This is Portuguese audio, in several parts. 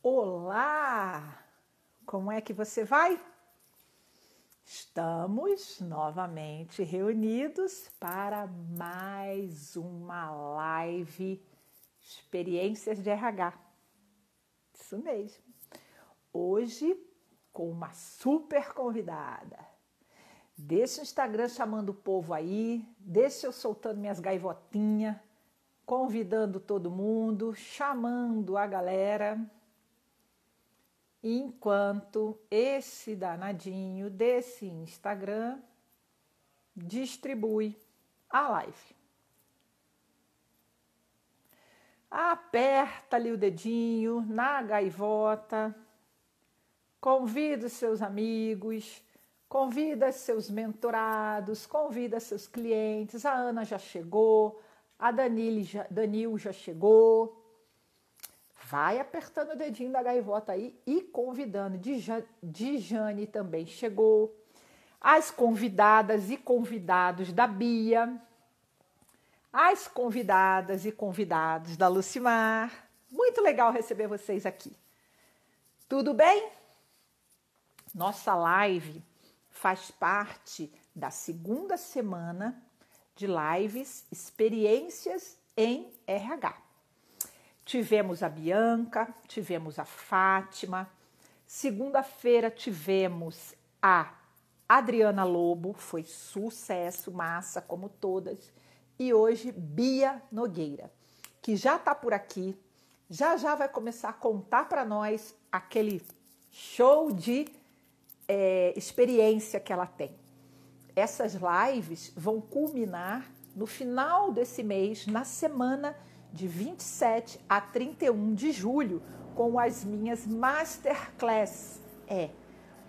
Olá! Como é que você vai? Estamos novamente reunidos para mais uma live Experiências de RH. Isso mesmo. Hoje com uma super convidada. Deixa o Instagram chamando o povo aí, deixa eu soltando minhas gaivotinhas, convidando todo mundo, chamando a galera. Enquanto esse danadinho desse Instagram distribui a live. Aperta ali o dedinho na gaivota, convida os seus amigos, convida seus mentorados, convida seus clientes. A Ana já chegou, a Danil já chegou. Vai apertando o dedinho da gaivota aí e convidando. Dijane também chegou. As convidadas e convidados da Bia. As convidadas e convidados da Lucimar. Muito legal receber vocês aqui. Tudo bem? Nossa live faz parte da segunda semana de lives Experiências em RH. Tivemos a Bianca, tivemos a Fátima, segunda-feira tivemos a Adriana Lobo, foi sucesso, massa, como todas, e hoje Bia Nogueira, que já está por aqui, já vai começar a contar para nós aquele show de experiência que ela tem. Essas lives vão culminar no final desse mês, na semana de 27 a 31 de julho, com as minhas masterclass.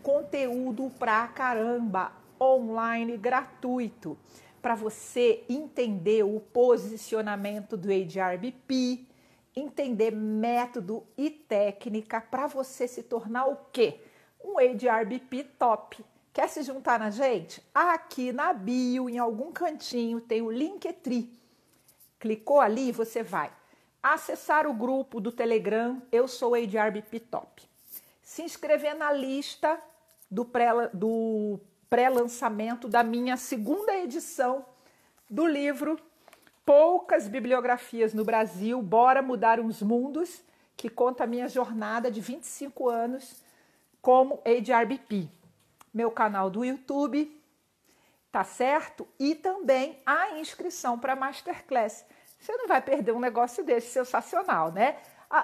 Conteúdo pra caramba, online, gratuito, para você entender o posicionamento do HRBP, entender método e técnica para você se tornar o quê? Um HRBP top. Quer se juntar na gente? Aqui na bio, em algum cantinho, tem o Linktree. Clicou ali, você vai acessar o grupo do Telegram, eu sou HRBP Top. Se inscrever na lista do pré-lançamento da minha segunda edição do livro Poucas Bibliografias no Brasil, Bora Mudar uns Mundos, que conta a minha jornada de 25 anos como HRBP. Meu canal do YouTube, tá certo? E também a inscrição para Masterclass. Você não vai perder um negócio desse sensacional, né?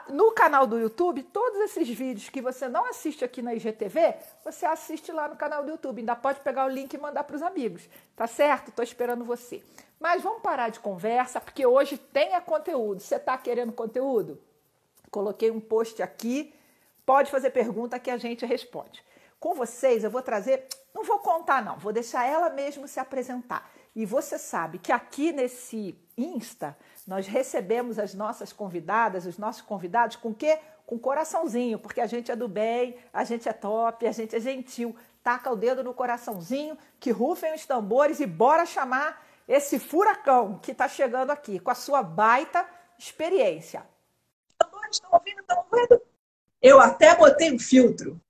No canal do YouTube, todos esses vídeos que você não assiste aqui na IGTV, você assiste lá no canal do YouTube. Ainda pode pegar o link e mandar para os amigos, tá certo? Tô esperando você. Mas vamos parar de conversa, porque hoje tem conteúdo. Você tá querendo conteúdo? Coloquei um post aqui, pode fazer pergunta que a gente responde. Com vocês eu vou trazer, não vou contar não, vou deixar ela mesmo se apresentar. E você sabe que aqui nesse Insta, nós recebemos as nossas convidadas, os nossos convidados com o quê? Com coraçãozinho, porque a gente é do bem, a gente é top, a gente é gentil. Taca o dedo no coraçãozinho, que rufem os tambores e bora chamar esse furacão que está chegando aqui com a sua baita experiência. Estão ouvindo? Eu até botei um filtro.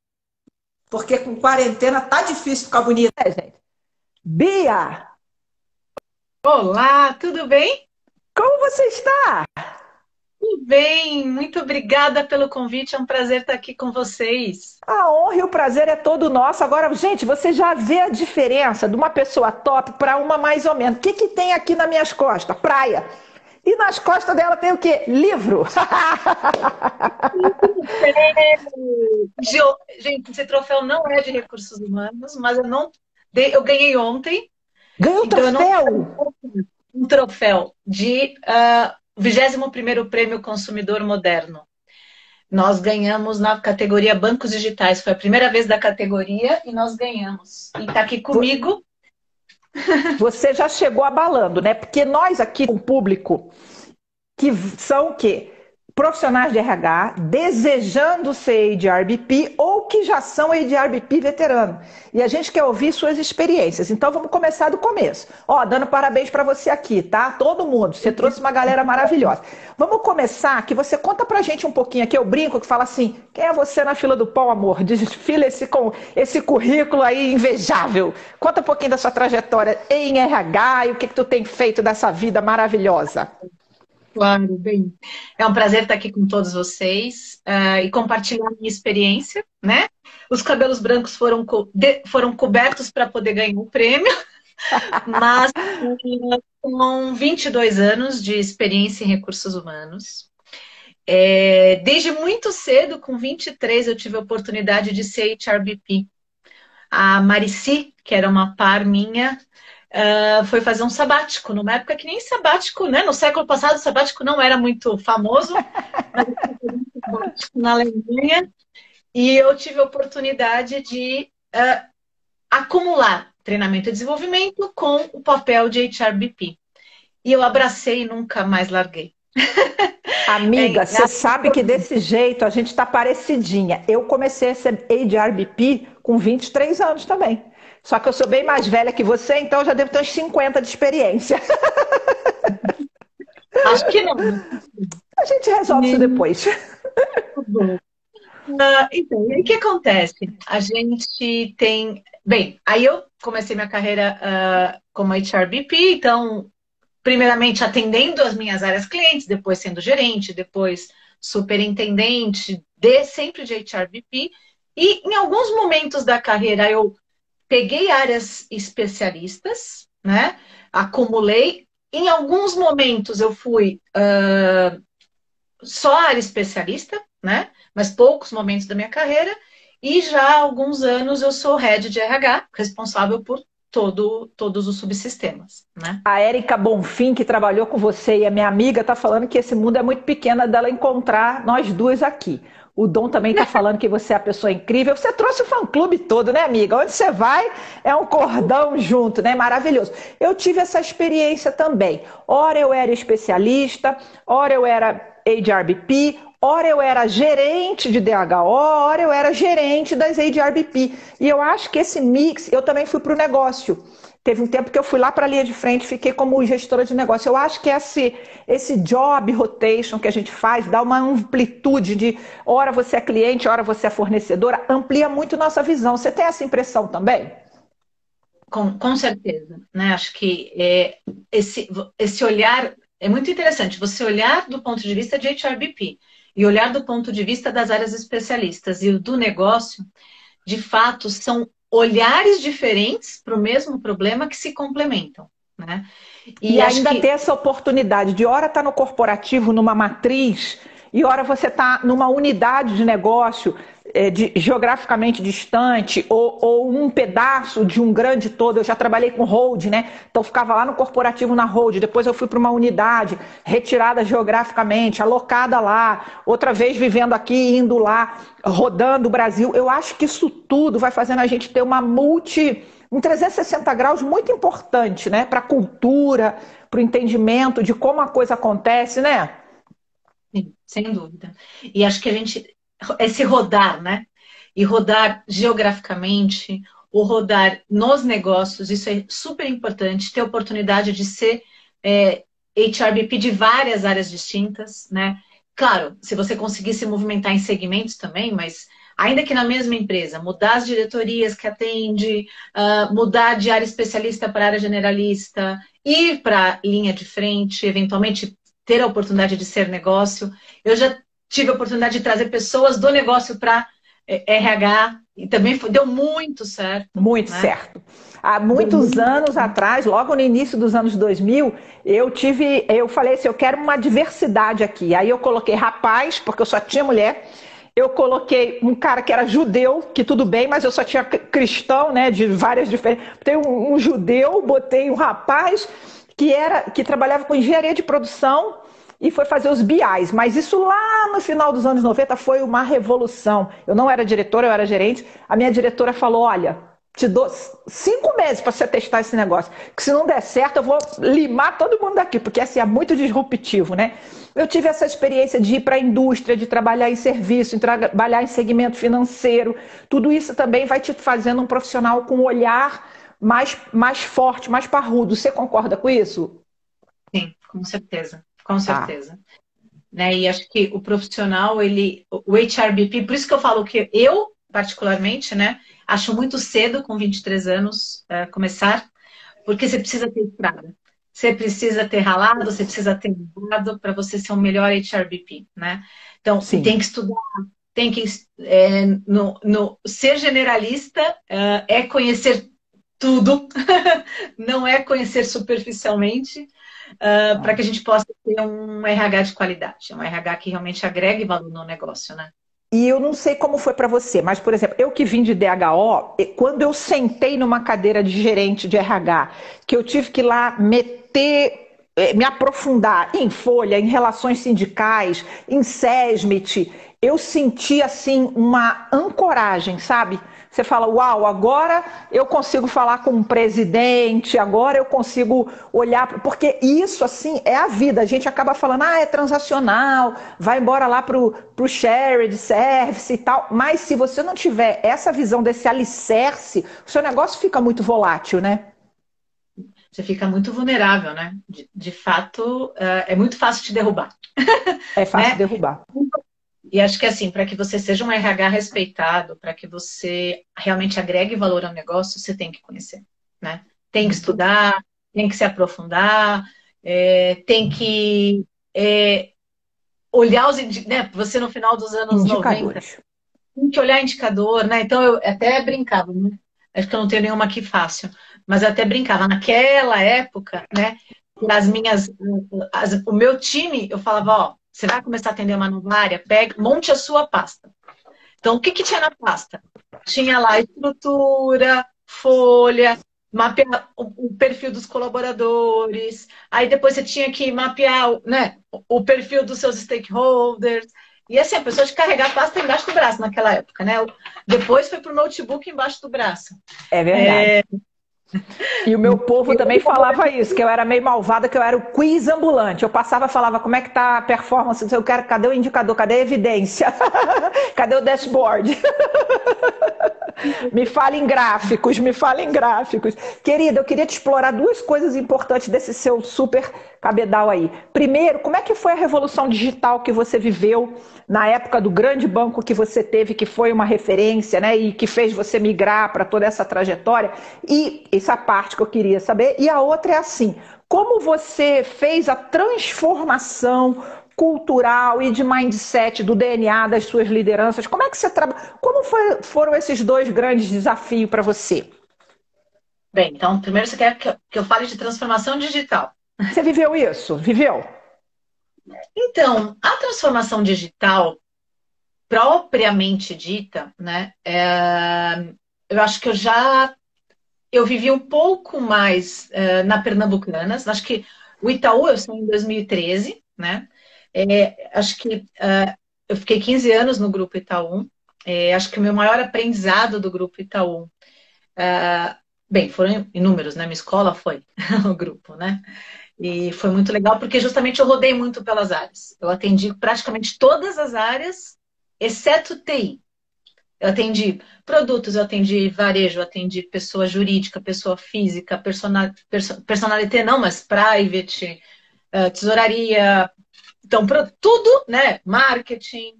Porque com quarentena tá difícil ficar bonita, né, gente? Bia! Olá, tudo bem? Como você está? Tudo bem, muito obrigada pelo convite, é um prazer estar aqui com vocês. A honra e o prazer é todo nosso. Agora, gente, você já vê a diferença de uma pessoa top para uma mais ou menos. O que tem aqui nas minhas costas? Praia. E nas costas dela tem o quê? Livro. Gente, esse troféu não é de recursos humanos, mas eu ganhei ontem. Ganhou troféu? Um troféu de 21º Prêmio Consumidor Moderno. Nós ganhamos na categoria Bancos Digitais. Foi a primeira vez da categoria e nós ganhamos. E está aqui comigo. Você já chegou abalando, né? Porque nós aqui, o público, que são o quê? profissionais de RH desejando ser HRBP ou que já são HRBP veterano. E a gente quer ouvir suas experiências. Então vamos começar do começo. Ó, dando parabéns para você aqui, tá? Todo mundo. Você trouxe uma galera maravilhosa. Vamos começar que você conta pra gente um pouquinho aqui. Eu brinco que fala assim: quem é você na fila do pão, amor? Desfila esse currículo aí invejável. Conta um pouquinho da sua trajetória em RH e o que tu tem feito dessa vida maravilhosa. Claro, bem. É um prazer estar aqui com todos vocês e compartilhar minha experiência, né? Os cabelos brancos foram cobertos para poder ganhar o prêmio, mas com 22 anos de experiência em recursos humanos. Desde muito cedo, com 23, eu tive a oportunidade de ser HRBP. A Marici, que era uma par minha, foi fazer um sabático, numa época que nem sabático, né? No século passado, o sabático não era muito famoso, mas eu fui fazer um sabático na Alemanha e eu tive a oportunidade de acumular treinamento e desenvolvimento com o papel de HRBP. E eu abracei e nunca mais larguei. Amiga, você sabe que desse jeito a gente está parecidinha. Eu comecei a ser HRBP com 23 anos também. Só que eu sou bem mais velha que você, então eu já devo ter uns 50 de experiência. Acho que não. A gente resolve isso depois. Então, e aí o que acontece? A gente tem... Bem, aí eu comecei minha carreira como HRBP, então, primeiramente atendendo as minhas áreas clientes, depois sendo gerente, depois superintendente, sempre de HRBP. E em alguns momentos da carreira eu peguei áreas especialistas, né? Acumulei. Em alguns momentos eu fui só área especialista, né? Mas poucos momentos da minha carreira. E já há alguns anos eu sou head de RH, responsável por todos os subsistemas, né? A Érica Bonfim, que trabalhou com você e a minha amiga, está falando que esse mundo é muito pequeno dela encontrar nós duas aqui. O Dom também está falando que você é a pessoa incrível. Você trouxe o fã-clube todo, né, amiga? Onde você vai, é um cordão junto, né? Maravilhoso. Eu tive essa experiência também. Ora eu era especialista, ora eu era HRBP, ora eu era gerente de DHO, ora eu era gerente das HRBP. E eu acho que esse mix, eu também fui para o negócio. Teve um tempo que eu fui lá para a linha de frente, fiquei como gestora de negócio. Eu acho que esse job rotation que a gente faz dá uma amplitude de hora você é cliente, hora você é fornecedora, amplia muito nossa visão. Você tem essa impressão também? Com certeza, né? Acho que esse olhar é muito interessante. Você olhar do ponto de vista de HRBP e olhar do ponto de vista das áreas especialistas e do negócio, de fato, são olhares diferentes para o mesmo problema que se complementam, né? E ainda ter essa oportunidade de hora estar no corporativo, numa matriz, e hora você está numa unidade de negócio geograficamente distante, ou um pedaço de um grande todo. Eu já trabalhei com hold, né? Então eu ficava lá no corporativo na hold, depois eu fui para uma unidade retirada geograficamente, alocada lá, outra vez vivendo aqui, indo lá, rodando o Brasil. Eu acho que isso tudo vai fazendo a gente ter um 360 graus muito importante, né? Para a cultura, para o entendimento de como a coisa acontece, né? Sim, sem dúvida. E acho que esse rodar, né? E rodar geograficamente, ou rodar nos negócios, isso é super importante, ter oportunidade de ser HRBP de várias áreas distintas, né? Claro, se você conseguir se movimentar em segmentos também, mas ainda que na mesma empresa, mudar as diretorias que atende, mudar de área especialista para área generalista, ir para a linha de frente, eventualmente ter a oportunidade de ser negócio. Eu já tive a oportunidade de trazer pessoas do negócio para RH e também deu muito certo. Muito, né? Certo. Há muitos anos atrás, logo no início dos anos 2000, eu falei assim, eu quero uma diversidade aqui. Aí eu coloquei rapaz, porque eu só tinha mulher. Eu coloquei um cara que era judeu, que tudo bem, mas eu só tinha cristão, né, de várias diferentes. Botei um judeu, botei um rapaz que trabalhava com engenharia de produção e foi fazer os BIs. Mas isso lá no final dos anos 90 foi uma revolução. Eu não era diretora, eu era gerente. A minha diretora falou, olha, te dou 5 meses para você testar esse negócio. Que se não der certo, eu vou limar todo mundo daqui, porque assim é muito disruptivo, né? Eu tive essa experiência de ir para a indústria, de trabalhar em serviço, de trabalhar em segmento financeiro. Tudo isso também vai te fazendo um profissional com um olhar mais forte, mais parrudo. Você concorda com isso? Sim, com certeza. Com Tá. certeza. Né? E acho que o profissional, o HRBP, por isso que eu falo que eu, particularmente, né, acho muito cedo, com 23 anos, começar, porque você precisa ter estrada. Você precisa ter ralado, você precisa ter mudado para você ser um melhor HRBP, né? Então, e tem Sim. que estudar, tem que ser generalista é conhecer tudo, não é conhecer superficialmente, para que a gente possa ter um RH de qualidade, um RH que realmente agregue valor no negócio, né? E eu não sei como foi para você, mas, por exemplo, eu que vim de DHO, quando eu sentei numa cadeira de gerente de RH, que eu tive que ir lá me aprofundar em folha, em relações sindicais, em SESMIT, eu senti assim uma ancoragem, sabe? Você fala, uau, agora eu consigo falar com um presidente, agora eu consigo olhar, porque isso assim é a vida. A gente acaba falando, é transacional, vai embora lá pro shared service e tal, mas se você não tiver essa visão desse alicerce, o seu negócio fica muito volátil, né? Você fica muito vulnerável, né? De fato, é muito fácil te derrubar, É fácil né? derrubar. E acho que assim, para que você seja um RH respeitado, para que você realmente agregue valor ao negócio, você tem que conhecer, né? Tem que Muito. estudar, tem que se aprofundar, tem que olhar né? Você no final dos anos 90 Indicadores. tem que olhar indicador, né? Então eu até brincava, né? Acho que eu não tenho nenhuma aqui fácil, mas eu até brincava. Naquela época, né? O meu time, eu falava, ó, você vai começar a atender uma nova área, monte a sua pasta. Então, o que que tinha na pasta? Tinha lá estrutura, folha, mapear o perfil dos colaboradores, aí depois você tinha que mapear, né, o perfil dos seus stakeholders. E assim, a pessoa de carregar a pasta embaixo do braço naquela época, né? Depois foi para o notebook embaixo do braço. É verdade. E o meu povo também falava isso, que eu era meio malvada, que eu era o quiz ambulante. Eu passava e falava como é que tá a performance, eu quero, cadê o indicador, cadê a evidência? Cadê o dashboard? Me fala em gráficos, me fala em gráficos. Querida, eu queria te explorar duas coisas importantes desse seu super cabedal aí. Primeiro, como é que foi a revolução digital que você viveu na época do grande banco que você teve, que foi uma referência, né, e que fez você migrar para toda essa trajetória? E essa parte que eu queria saber. E a outra é assim, como você fez a transformação cultural e de mindset do DNA das suas lideranças? Como é que você trabalha? Foram esses dois grandes desafios para você? Bem, então, primeiro você quer que eu fale de transformação digital. Você viveu isso? Viveu? Então, a transformação digital, propriamente dita, né, eu acho que eu vivi um pouco mais na Pernambucanas. Acho que o Itaú, eu saí em 2013, né? Acho que eu fiquei 15 anos no Grupo Itaú. Acho que o meu maior aprendizado do Grupo Itaú, bem, foram inúmeros, né? Minha escola foi o grupo, né? E foi muito legal porque justamente eu rodei muito pelas áreas. Eu atendi praticamente todas as áreas, exceto TI. Eu atendi produtos, eu atendi varejo, eu atendi pessoa jurídica, pessoa física, personalité não, mas private, tesouraria, então tudo, né? Marketing.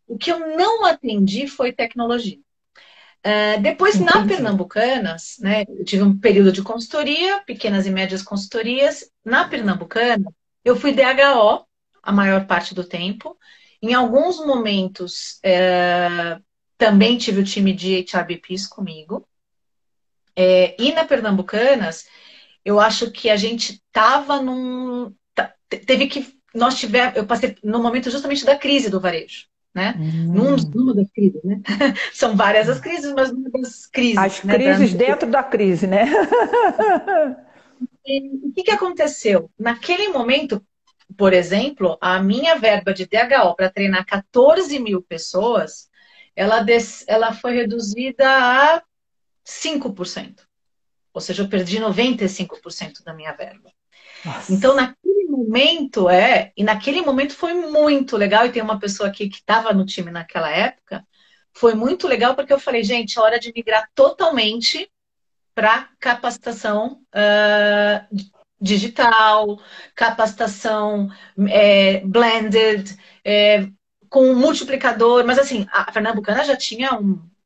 O que eu não atendi foi tecnologia. Depois, na Entendi. Pernambucanas, né, eu tive um período de consultoria, pequenas e médias consultorias. Na Pernambucana, eu fui DHO a maior parte do tempo. Em alguns momentos, também tive o time de HRBPs comigo. E na Pernambucanas, eu acho que a gente estava teve que. Eu passei no momento justamente da crise do varejo. Né? Numa das crises, né? São várias as crises, mas uma das As crises, né? crises dentro da crise, né? E o que aconteceu? Naquele momento, por exemplo, a minha verba de DHO para treinar 14 mil pessoas, ela foi reduzida a 5%. Ou seja, eu perdi 95% da minha verba. Nossa. Então, naquele momento foi muito legal, e tem uma pessoa aqui que estava no time naquela época, foi muito legal porque eu falei, gente, é hora de migrar totalmente para capacitação digital, capacitação blended, com um multiplicador. Mas assim, a Pernambucana já tinha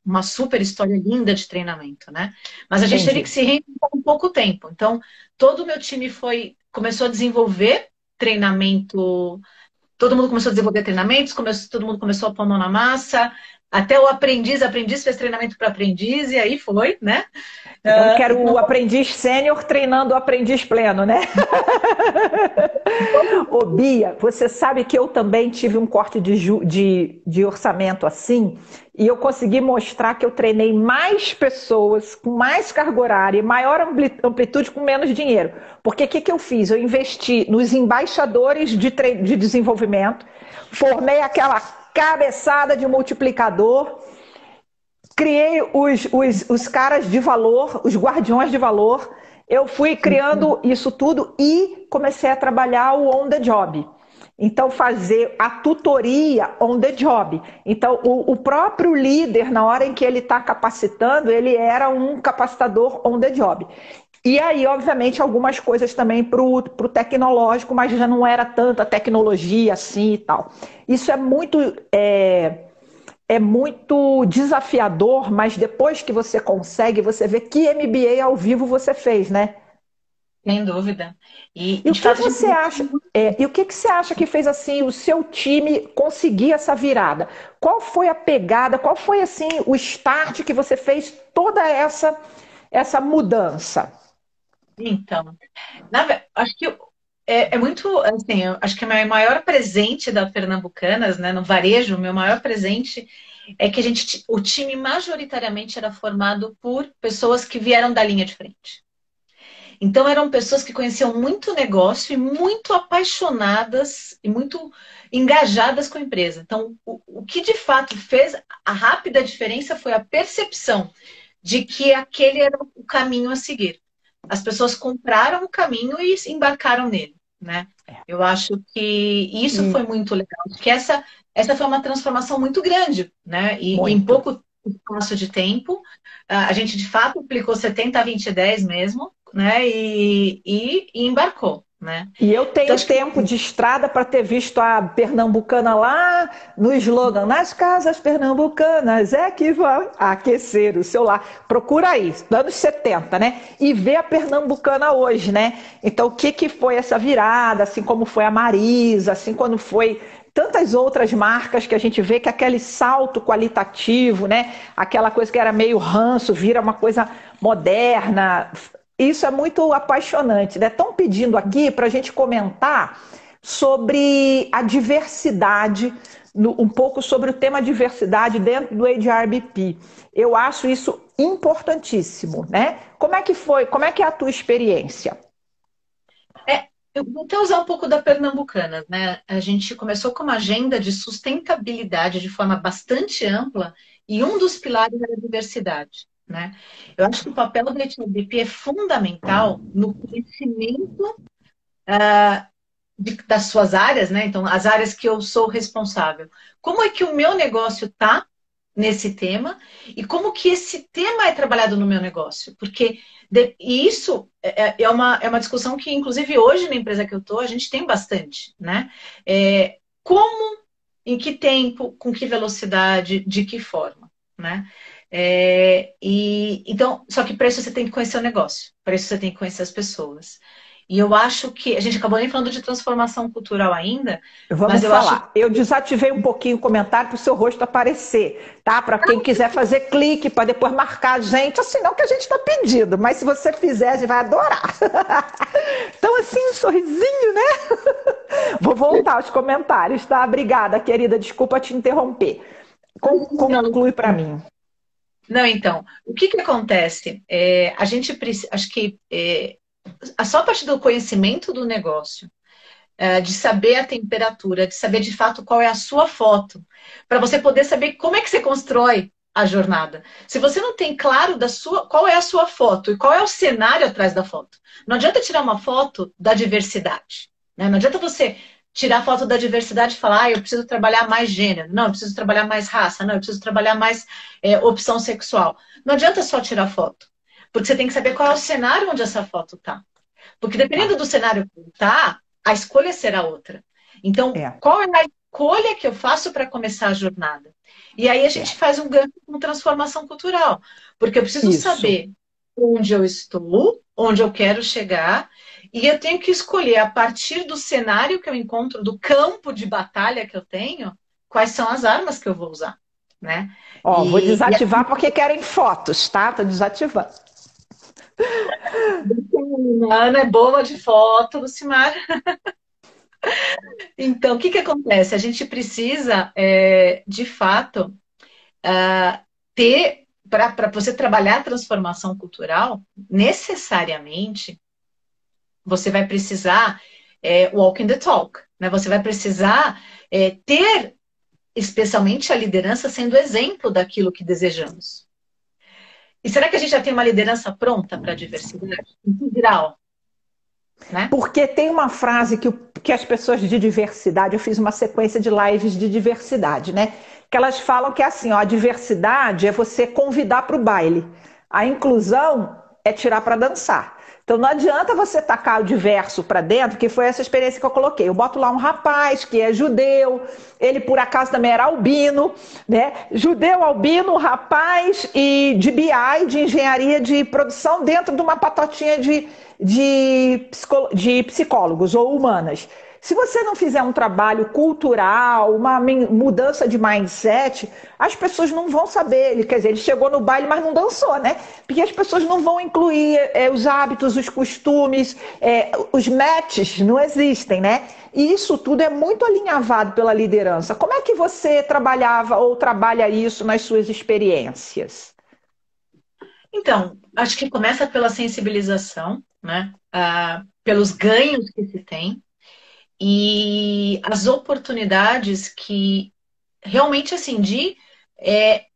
uma super história linda de treinamento, né? Mas a gente teve que se reinventar em pouco tempo. Então, todo o meu time começou a desenvolver treinamento, todo mundo começou a desenvolver treinamentos, todo mundo começou a pôr a mão na massa, até o aprendiz fez treinamento para aprendiz, e aí foi, né? Então, quero o aprendiz sênior treinando o aprendiz pleno, né? Ô, Bia, você sabe que eu também tive um corte de orçamento assim, e eu consegui mostrar que eu treinei mais pessoas, com mais carga horária e maior amplitude com menos dinheiro. Porque o que eu fiz? Eu investi nos embaixadores de desenvolvimento, formei aquela cabeçada de multiplicador, criei os caras de valor, os guardiões de valor. Eu fui criando isso tudo e comecei a trabalhar o on the job. Então, fazer a tutoria on the job. Então, o próprio líder, na hora em que ele está capacitando, ele era um capacitador on the job. E aí, obviamente, algumas coisas também para o tecnológico, mas já não era tanta tecnologia assim e tal. Isso é muito desafiador, mas depois que você consegue, você vê que MBA ao vivo você fez, né? Sem dúvida. E o que você acha? E o que você acha que fez assim o seu time conseguir essa virada? Qual foi a pegada? Qual foi assim o start que você fez toda essa mudança? Então, acho que é muito assim. Acho que o meu maior presente da Pernambucanas, né, no varejo, o meu maior presente é que o time majoritariamente era formado por pessoas que vieram da linha de frente. Então, eram pessoas que conheciam muito negócio e muito apaixonadas e muito engajadas com a empresa. Então, o que de fato fez a rápida diferença foi a percepção de que aquele era o caminho a seguir. As pessoas compraram o caminho e embarcaram nele, né? Eu acho que isso foi muito legal. Porque essa foi uma transformação muito grande, né? E em pouco espaço de tempo, a gente de fato aplicou 70-20-10 mesmo, né? E embarcou, né? E eu tenho tempo de estrada para ter visto a pernambucana lá no slogan, nas casas pernambucanas é que vão aquecer o seu lar. Procura aí, anos 70, né? E vê a pernambucana hoje, né? Então, o que foi essa virada, assim como foi a Marisa, assim como foi tantas outras marcas que a gente vê que aquele salto qualitativo, né? Aquela coisa que era meio ranço, vira uma coisa moderna. Isso é muito apaixonante, né? Estão pedindo aqui para a gente comentar sobre a diversidade, um pouco sobre o tema diversidade dentro do HRBP. Eu acho isso importantíssimo, né? Como é que foi? Como é que é a tua experiência? Eu vou até usar um pouco da Pernambucanas, né? A gente começou com uma agenda de sustentabilidade de forma bastante ampla e um dos pilares era a diversidade, né? Eu acho que o papel do HRBP é fundamental no conhecimento das suas áreas, né? Então, as áreas que eu sou responsável. Como é que o meu negócio está nesse tema e como que esse tema é trabalhado no meu negócio? Porque e isso é uma discussão que, inclusive, hoje na empresa que eu estou, a gente tem bastante, né? Como, em que tempo, com que velocidade, de que forma, né? Então, só que para isso você tem que conhecer o negócio, para isso você tem que conhecer as pessoas. E eu acho que a gente acabou nem falando de transformação cultural ainda. Vamos falar. Eu desativei um pouquinho o comentário para o seu rosto aparecer, tá? Para quem quiser fazer clique, para depois marcar a gente, assim não que a gente está pedindo, mas se você fizer, a gente vai adorar. Então, assim, um sorrisinho, né? Vou voltar aos comentários, tá? Obrigada, querida. Desculpa te interromper. Conclui para mim. Não, então, o que acontece? A gente precisa, acho que só a partir do conhecimento do negócio, de saber a temperatura, de saber de fato qual é a sua foto, para você poder saber como é que você constrói a jornada. Se você não tem claro qual é a sua foto e qual é o cenário atrás da foto. Não adianta tirar uma foto da diversidade, né? Não adianta você tirar foto da diversidade e falar, eu preciso trabalhar mais gênero, não, eu preciso trabalhar mais raça, não, eu preciso trabalhar mais opção sexual. Não adianta só tirar foto, porque você tem que saber qual é o cenário onde essa foto está. Porque dependendo do cenário que está, a escolha será outra. Então, qual é a escolha que eu faço para começar a jornada? E aí a gente faz um gancho com transformação cultural. Porque eu preciso saber onde eu estou, onde eu quero chegar, e eu tenho que escolher, a partir do cenário que eu encontro, do campo de batalha que eu tenho, quais são as armas que eu vou usar. Né? Vou desativar porque querem fotos, tá? Tô desativando. A Ana é boa de foto, Lucimar. Então, o que acontece? A gente precisa, de fato, ter, para você trabalhar a transformação cultural, necessariamente, você vai precisar walk in the talk, né? Você vai precisar ter, especialmente, a liderança sendo exemplo daquilo que desejamos. E será que a gente já tem uma liderança pronta para a diversidade? Em que grau? Né? Porque tem uma frase que as pessoas de diversidade, eu fiz uma sequência de lives de diversidade, né? Que elas falam que é assim, ó, a diversidade é você convidar para o baile. A inclusão é tirar para dançar. Então não adianta você tacar o diverso para dentro, que foi essa experiência que eu coloquei. Eu boto lá um rapaz que é judeu, ele por acaso também era albino, né? Judeu, albino, rapaz e de BI, de engenharia de produção, dentro de uma patotinha de psicólogos ou humanas. Se você não fizer um trabalho cultural, uma mudança de mindset, as pessoas não vão saber. Quer dizer, ele chegou no baile, mas não dançou, né? Porque as pessoas não vão incluir os hábitos, os costumes, os matches não existem, né? E isso tudo é muito alinhavado pela liderança. Como é que você trabalhava ou trabalha isso nas suas experiências? Então, acho que começa pela sensibilização, né? Pelos ganhos que se tem. E as oportunidades que realmente assim de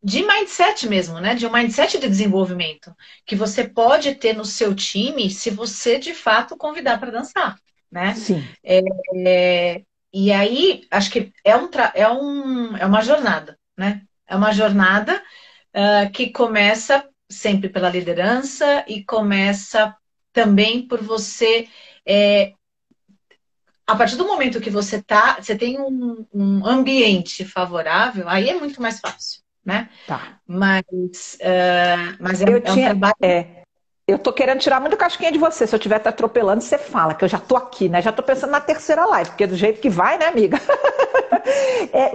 mindset mesmo, né? De um mindset de desenvolvimento que você pode ter no seu time se você de fato convidar para dançar, né? Sim. E aí acho que é uma jornada, né? É uma jornada que começa sempre pela liderança e começa também por você a partir do momento que você tem um ambiente favorável, aí é muito mais fácil, né? Tá. Mas é um trabalho. Eu tô querendo tirar muito casquinha de você. Se eu estiver te atropelando, você fala, que eu já tô aqui, né? Já tô pensando na terceira live, porque do jeito que vai, né, amiga?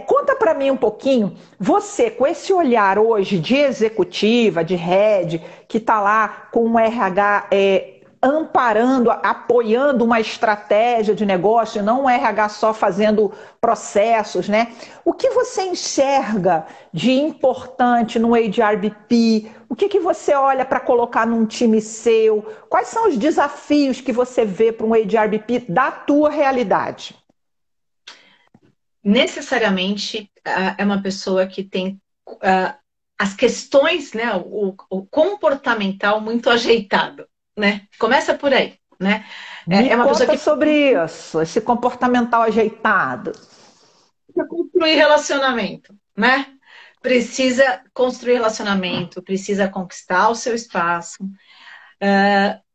Conta pra mim um pouquinho, você com esse olhar hoje de executiva, de head, que tá lá com um RH amparando, apoiando uma estratégia de negócio, não um RH só fazendo processos, né? O que você enxerga de importante no HRBP? O que você olha para colocar num time seu? Quais são os desafios que você vê para um HRBP da tua realidade? Necessariamente é uma pessoa que tem as questões, né, o comportamental muito ajeitado. Né? Começa por aí, né? Me uma conta pessoa que sobre isso, esse comportamental ajeitado. Precisa construir relacionamento, né? Precisa construir relacionamento, precisa conquistar o seu espaço.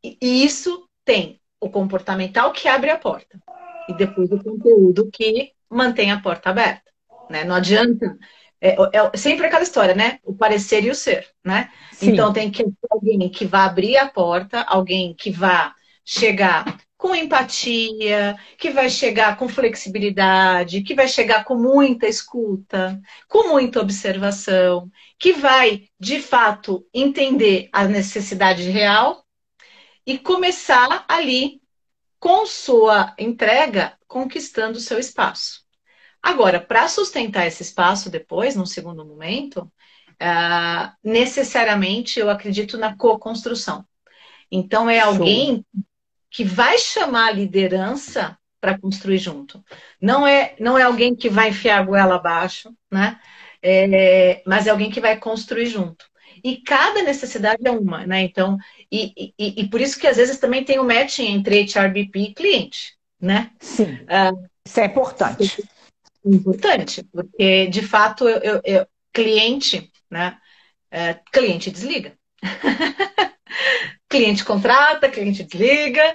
E isso tem o comportamental que abre a porta e depois o conteúdo que mantém a porta aberta, né? Não adianta. Sempre aquela história, né? O parecer e o ser, né? Sim. Então tem que ter alguém que vá abrir a porta, alguém que vá chegar com empatia, que vai chegar com flexibilidade, que vai chegar com muita escuta, com muita observação, que vai, de fato, entender a necessidade real e começar ali, com sua entrega, conquistando o seu espaço. Agora, para sustentar esse espaço depois, num segundo momento, necessariamente eu acredito na co-construção. Então, é alguém que vai chamar a liderança para construir junto. Não é alguém que vai enfiar a goela abaixo, né? mas é alguém que vai construir junto. E cada necessidade é uma, né? Então, e por isso que às vezes também tem o matching entre HRBP e cliente, né? Sim, isso é importante. Importante, porque de fato cliente, né? Cliente desliga. Cliente contrata, cliente desliga,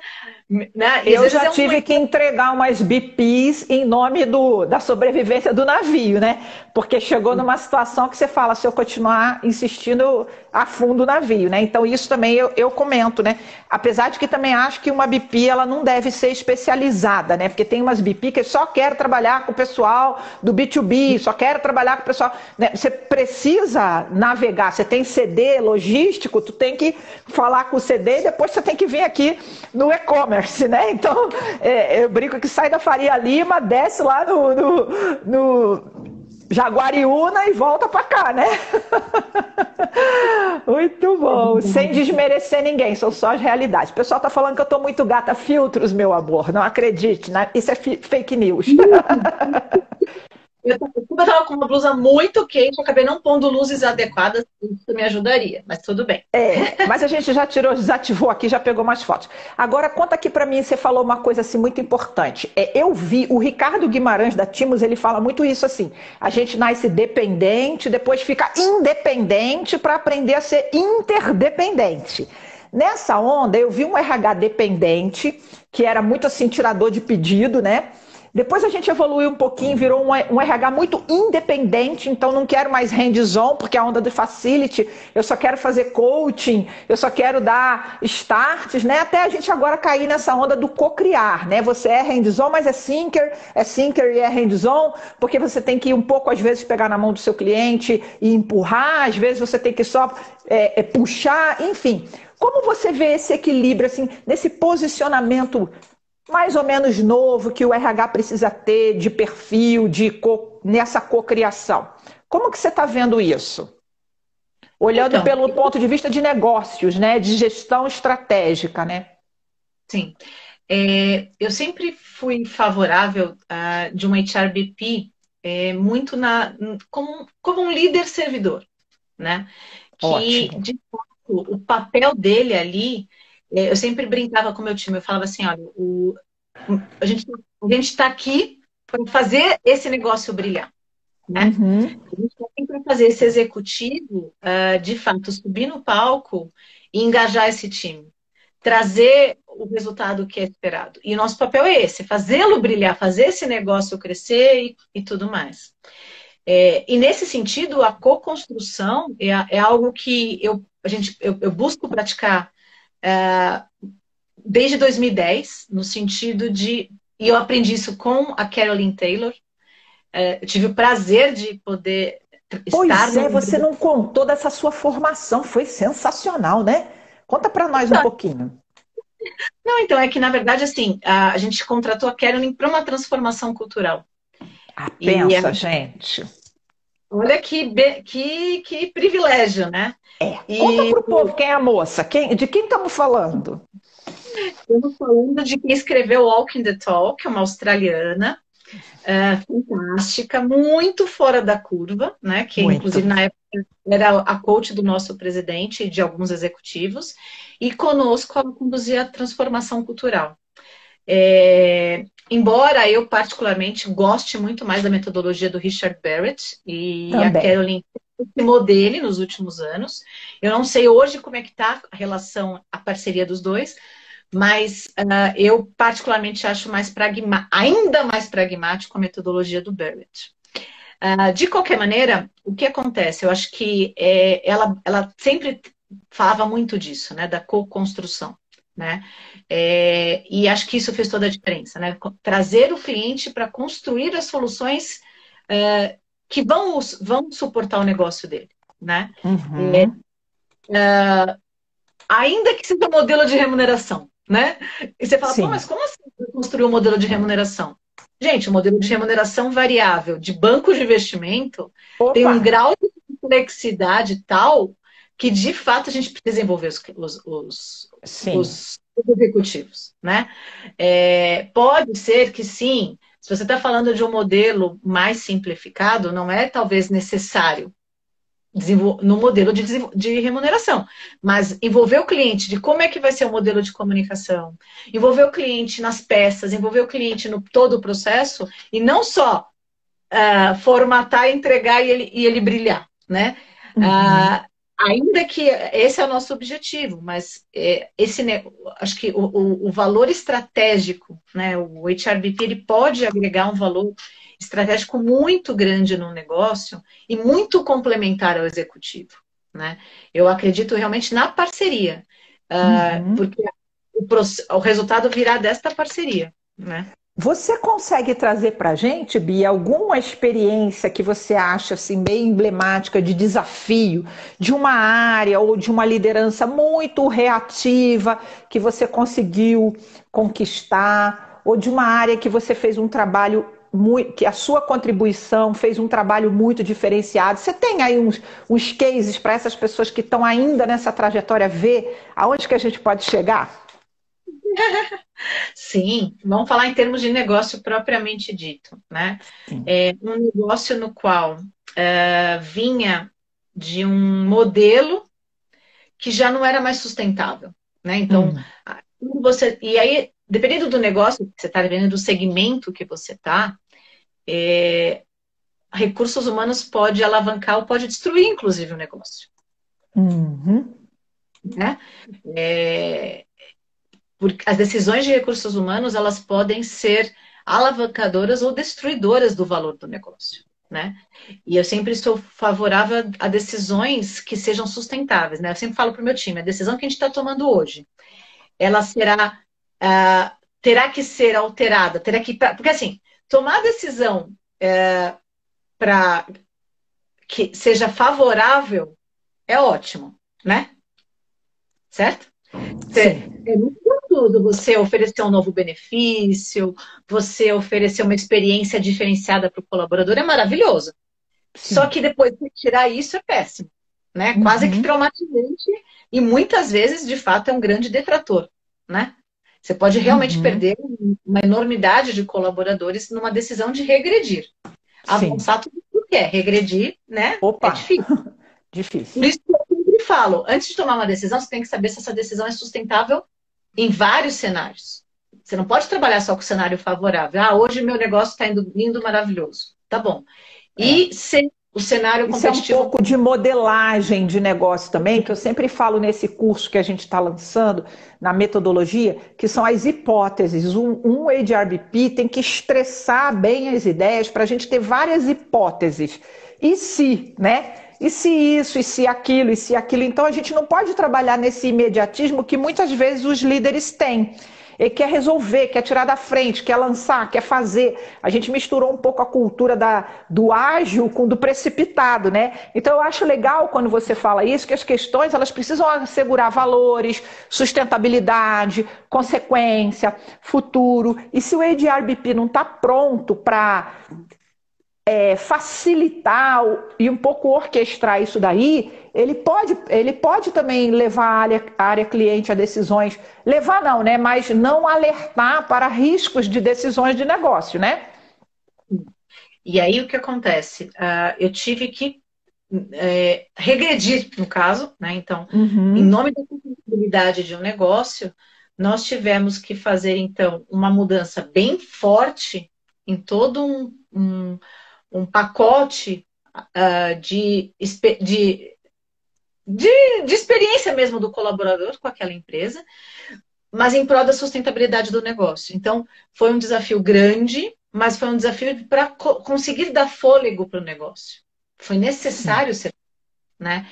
né? E às Eu vezes já é um. tive que entregar umas BPs em nome da sobrevivência do navio, né? Porque chegou numa situação que você fala, se eu continuar insistindo, afunda o navio, né? Então isso também eu comento, né? Apesar de que também acho que uma BP ela não deve ser especializada, né? Porque tem umas BP que só quer trabalhar com o pessoal do B2B, só quer trabalhar com o pessoal, né? Você precisa navegar, você tem CD logístico, tu tem que falar com o CD e depois você tem que vir aqui no e-commerce, né? Então, eu brinco que sai da Faria Lima, desce lá no Jaguariúna e volta para cá, né? Muito bom. Sem desmerecer ninguém, são só as realidades. O pessoal tá falando que eu tô muito gata. Filtros, meu amor. Não acredite, né? Isso é fake news. Eu estava com uma blusa muito quente, eu acabei não pondo luzes adequadas, isso me ajudaria, mas tudo bem. Mas a gente já tirou, desativou aqui, já pegou mais fotos. Agora conta aqui para mim, você falou uma coisa assim muito importante. Eu vi o Ricardo Guimarães da Timos, ele fala muito isso assim. A gente nasce dependente, depois fica independente para aprender a ser interdependente. Nessa onda, eu vi um RH dependente, que era muito assim, tirador de pedido, né? Depois a gente evoluiu um pouquinho, virou um RH muito independente, então não quero mais hands-on, porque a onda do facility, eu só quero fazer coaching, eu só quero dar starts, né? Até a gente agora cair nessa onda do co-criar, né? Você é hands-on, mas é thinker e é hands-on, porque você tem que um pouco, às vezes, pegar na mão do seu cliente e empurrar, às vezes você tem que só puxar, enfim. Como você vê esse equilíbrio, assim, nesse posicionamento mais ou menos novo que o RH precisa ter de perfil, nessa cocriação? Como que você está vendo isso? Olhando Então, pelo ponto de vista de negócios, né? De gestão estratégica, né? sim. Eu sempre fui favorável de um HRBP muito como um líder servidor, né? Que, Ótimo. de fato, o papel dele ali, eu sempre brincava com o meu time, eu falava assim, olha, a gente está aqui para fazer esse negócio brilhar, né? Uhum. A gente está aqui para fazer esse executivo, de fato, subir no palco e engajar esse time, trazer o resultado que é esperado. E o nosso papel é esse, fazê-lo brilhar, fazer esse negócio crescer e tudo mais. E nesse sentido, a co-construção é algo que eu busco praticar desde 2010, no sentido de. E eu aprendi isso com a Caroline Taylor. Eu tive o prazer de poder estar Pois é, no. você não contou dessa sua formação, foi sensacional, né? Conta para nós um pouquinho. Não, então, é que na verdade, assim, a gente contratou a Caroline para uma transformação cultural. Ah, E pensa, gente. olha que privilégio, né? Conta E para o povo quem é a moça, de quem estamos falando? estamos falando de quem escreveu Walking the Talk, uma australiana, fantástica, muito fora da curva, né? Que Muito. inclusive na época era a coach do nosso presidente e de alguns executivos, e conosco ela conduzia a transformação cultural. Embora eu particularmente goste muito mais da metodologia do Richard Barrett e a Também. Caroline aproximou dele nos últimos anos. Eu não sei hoje como é que está a relação, a parceria dos dois, mas eu particularmente acho ainda mais pragmático a metodologia do Barrett. De qualquer maneira, o que acontece? Eu acho que ela sempre falava muito disso, né, da co-construção, né? E acho que isso fez toda a diferença, né? Trazer o cliente para construir as soluções que vão suportar o negócio dele, né? Uhum. Ainda que seja modelo de remuneração, né? E você fala, pô, Sim. mas como assim construir um modelo de remuneração? Gente, o modelo de remuneração variável de banco de investimento tem Opa! um grau de complexidade tal que, de fato, a gente precisa desenvolver Sim. os executivos, né? Pode ser que, sim, Se você está falando de um modelo mais simplificado, não é talvez necessário no modelo de remuneração, mas envolver o cliente de como é que vai ser o modelo de comunicação, envolver o cliente nas peças, envolver o cliente no todo o processo, e não só formatar, entregar e ele brilhar, né? Uhum. Ainda que esse é o nosso objetivo, mas acho que o valor estratégico, né? O HRBP, ele pode agregar um valor estratégico muito grande no negócio e muito complementar ao executivo, né? Eu acredito realmente na parceria, Uhum. porque o resultado virá desta parceria, né? Você consegue trazer para a gente, Bia, alguma experiência que você acha assim, bem emblemática de desafio de uma área ou de uma liderança muito reativa que você conseguiu conquistar, ou de uma área que você fez um trabalho muito, que a sua contribuição fez um trabalho muito diferenciado? Você tem aí uns cases para essas pessoas que estão ainda nessa trajetória ver aonde que a gente pode chegar? Sim, vamos falar em termos de negócio propriamente dito, né? Sim. Um negócio no qual vinha de um modelo que já não era mais sustentável, né? Então, Hum. e aí, dependendo do negócio que você está, dependendo do segmento que você está, recursos humanos pode alavancar ou pode destruir, inclusive, o negócio, Uhum. né? É, porque as decisões de recursos humanos, elas podem ser alavancadoras ou destruidoras do valor do negócio, né? E eu sempre sou favorável a decisões que sejam sustentáveis, né? Eu sempre falo para o meu time, a decisão que a gente está tomando hoje, ela terá que ser alterada, porque assim, tomar decisão para que seja favorável é ótimo, né? Certo? Sim, É muito tudo você oferecer um novo benefício, você oferecer uma experiência diferenciada para o colaborador, é maravilhoso. Só sim. que depois de tirar isso é péssimo, né? Quase que Uhum. traumatizante e muitas vezes, de fato, é um grande detrator, né? Você pode realmente Uhum. perder uma enormidade de colaboradores numa decisão de regredir. Sim. Avançar tudo que é, regredir, né? É Opa, difícil. Por difícil. isso que eu sempre falo, antes de tomar uma decisão, você tem que saber se essa decisão é sustentável em vários cenários. Você não pode trabalhar só com o cenário favorável. Ah, hoje meu negócio está indo lindo, maravilhoso. Tá bom. É. E se o cenário Isso é um competitivo. pouco de modelagem de negócio também, que eu sempre falo nesse curso que a gente está lançando, na metodologia, que são as hipóteses. Um HRBP tem que estressar bem as ideias para a gente ter várias hipóteses. E se, né? E se isso, e se aquilo, e se aquilo. Então a gente não pode trabalhar nesse imediatismo que muitas vezes os líderes têm. Ele quer resolver, quer tirar da frente, quer lançar, quer fazer. A gente misturou um pouco a cultura do ágil com do precipitado, né? Então eu acho legal quando você fala isso, que as questões elas precisam assegurar valores, sustentabilidade, consequência, futuro. E se o HRBP não está pronto para facilitar e um pouco orquestrar isso daí, ele pode também levar a área cliente a decisões, levar não, né? Mas não alertar para riscos de decisões de negócio, né? E aí o que acontece? Eu tive que regredir, no caso, né? Então, em Uhum. nome da sustentabilidade de um negócio, nós tivemos que fazer, então, uma mudança bem forte em todo um pacote de, de experiência mesmo do colaborador com aquela empresa, mas em prol da sustentabilidade do negócio. Então, foi um desafio grande, mas foi um desafio para conseguir dar fôlego para o negócio. Foi Sim, necessário ser, né?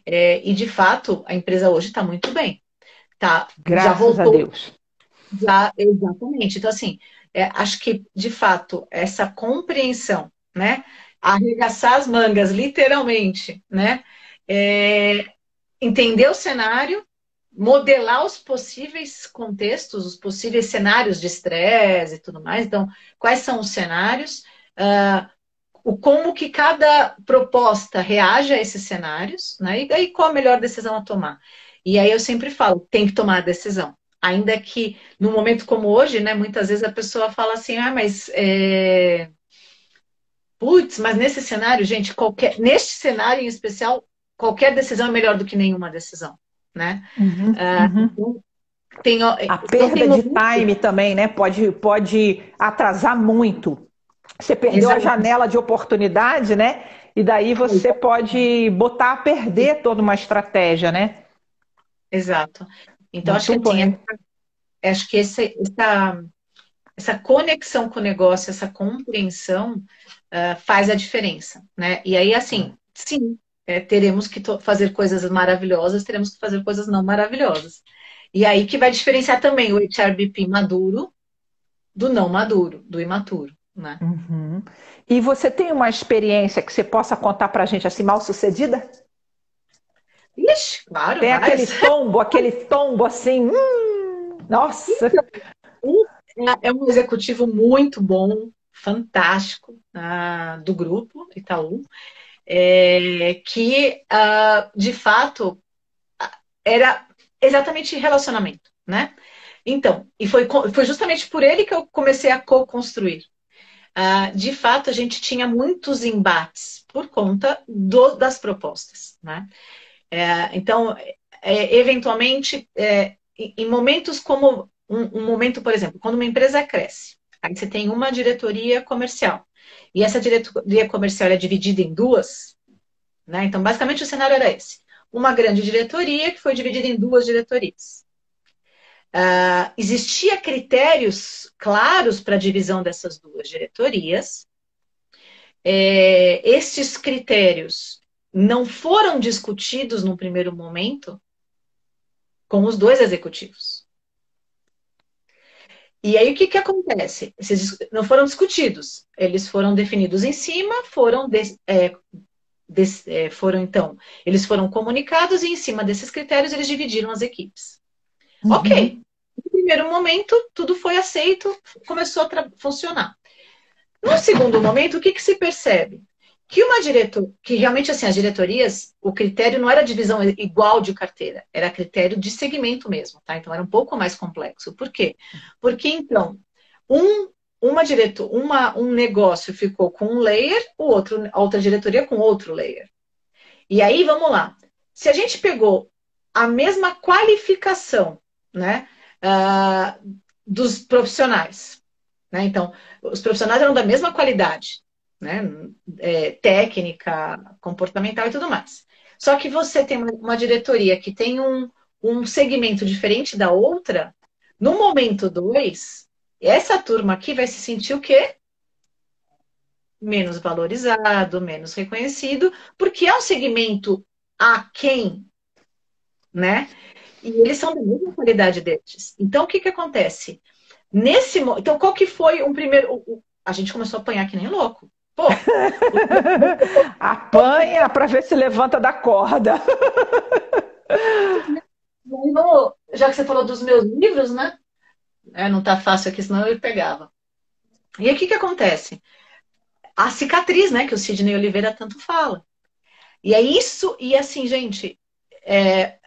E de fato, a empresa hoje está muito bem. Tá, já graças a voltou, Deus. já, exatamente. Então, assim, acho que, de fato, essa compreensão, né? Arregaçar as mangas, literalmente, né? É, entender o cenário, modelar os possíveis contextos, os possíveis cenários de estresse e tudo mais. Então, quais são os cenários? O como que cada proposta reage a esses cenários, né? E aí qual a melhor decisão a tomar? E aí eu sempre falo, tem que tomar a decisão. ainda que num momento como hoje, né, muitas vezes a pessoa fala assim, mas putz, mas nesse cenário, gente, neste cenário em especial, qualquer decisão é melhor do que nenhuma decisão, né? Uhum, uhum. Então, tem, A então tem perda de momentos. time também, né? Pode atrasar muito. Você perdeu a Exato. janela de oportunidade, né? E daí você pode botar a perder toda uma estratégia, né? Exato. Então, acho Muito que assim, bem. acho que essa conexão com o negócio, essa compreensão faz a diferença, né? E aí, assim, sim, teremos que fazer coisas maravilhosas, teremos que fazer coisas não maravilhosas. E aí que vai diferenciar também o HRBP maduro do não maduro, do imaturo, né? Uhum. E você tem uma experiência que você possa contar pra gente assim, mal sucedida? Ixi, claro, Tem mas aquele tombo assim, nossa. um- é um executivo muito bom, fantástico, do grupo Itaú, que, de fato, era exatamente relacionamento, né? Então, e foi justamente por ele que eu comecei a co-construir. De fato, a gente tinha muitos embates por conta das propostas, né? Então, eventualmente, em momentos como um momento, por exemplo, quando uma empresa cresce, aí você tem uma diretoria comercial, e essa diretoria comercial é dividida em duas, né? Então, basicamente, o cenário era esse. Uma grande diretoria que foi dividida em duas diretorias. Existia critérios claros para a divisão dessas duas diretorias. Estes critérios não foram discutidos no primeiro momento com os dois executivos. E aí o que acontece? Esses não foram discutidos, eles foram definidos em cima, foram então, eles foram comunicados e em cima desses critérios eles dividiram as equipes. Ok, Uhum. no primeiro momento tudo foi aceito, começou a funcionar. No segundo momento, o que se percebe? Que realmente assim, as diretorias, o critério não era divisão igual de carteira, era critério de segmento mesmo, tá? Então era um pouco mais complexo. Por quê? Porque então, um, um negócio ficou com um layer, a outra diretoria com outro layer. E aí, vamos lá. Se a gente pegou a mesma qualificação, né, dos profissionais, né? Então, os profissionais eram da mesma qualidade, né? Técnica, comportamental e tudo mais. Só que você tem uma diretoria que tem um segmento diferente da outra, no momento 2, essa turma aqui vai se sentir o quê? Menos valorizado, menos reconhecido, porque é um segmento aquém, né? E eles são da mesma qualidade deles. Então, o que acontece? Então, qual que foi um primeiro. A gente começou a apanhar que nem louco. Pô, Apanha para ver se levanta da corda. já que você falou dos meus livros, né? Não tá fácil aqui, senão eu pegava. E aí, o que acontece? A cicatriz, né? Que o Sidney Oliveira tanto fala. E é isso, e assim, gente, é,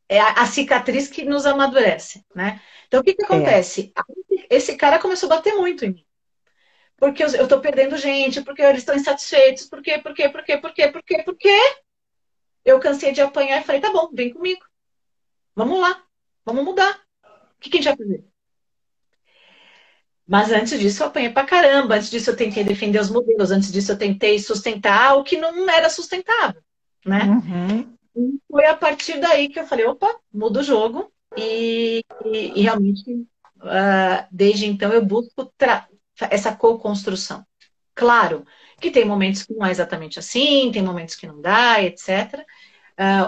é a cicatriz que nos amadurece, né? Então, o que É, acontece? Esse cara começou a bater muito em mim. Porque eu tô perdendo gente, porque eles estão insatisfeitos, porque eu cansei de apanhar e falei, tá bom, vem comigo. Vamos lá, vamos mudar. O que a gente vai fazer? Mas antes disso eu apanhei pra caramba, antes disso eu tentei defender os modelos, antes disso eu tentei sustentar o que não era sustentável, né? uhum. E foi a partir daí que eu falei, opa, muda o jogo. E realmente, desde então, eu busco essa co-construção. Claro que tem momentos que não é exatamente assim, tem momentos que não dá, etc.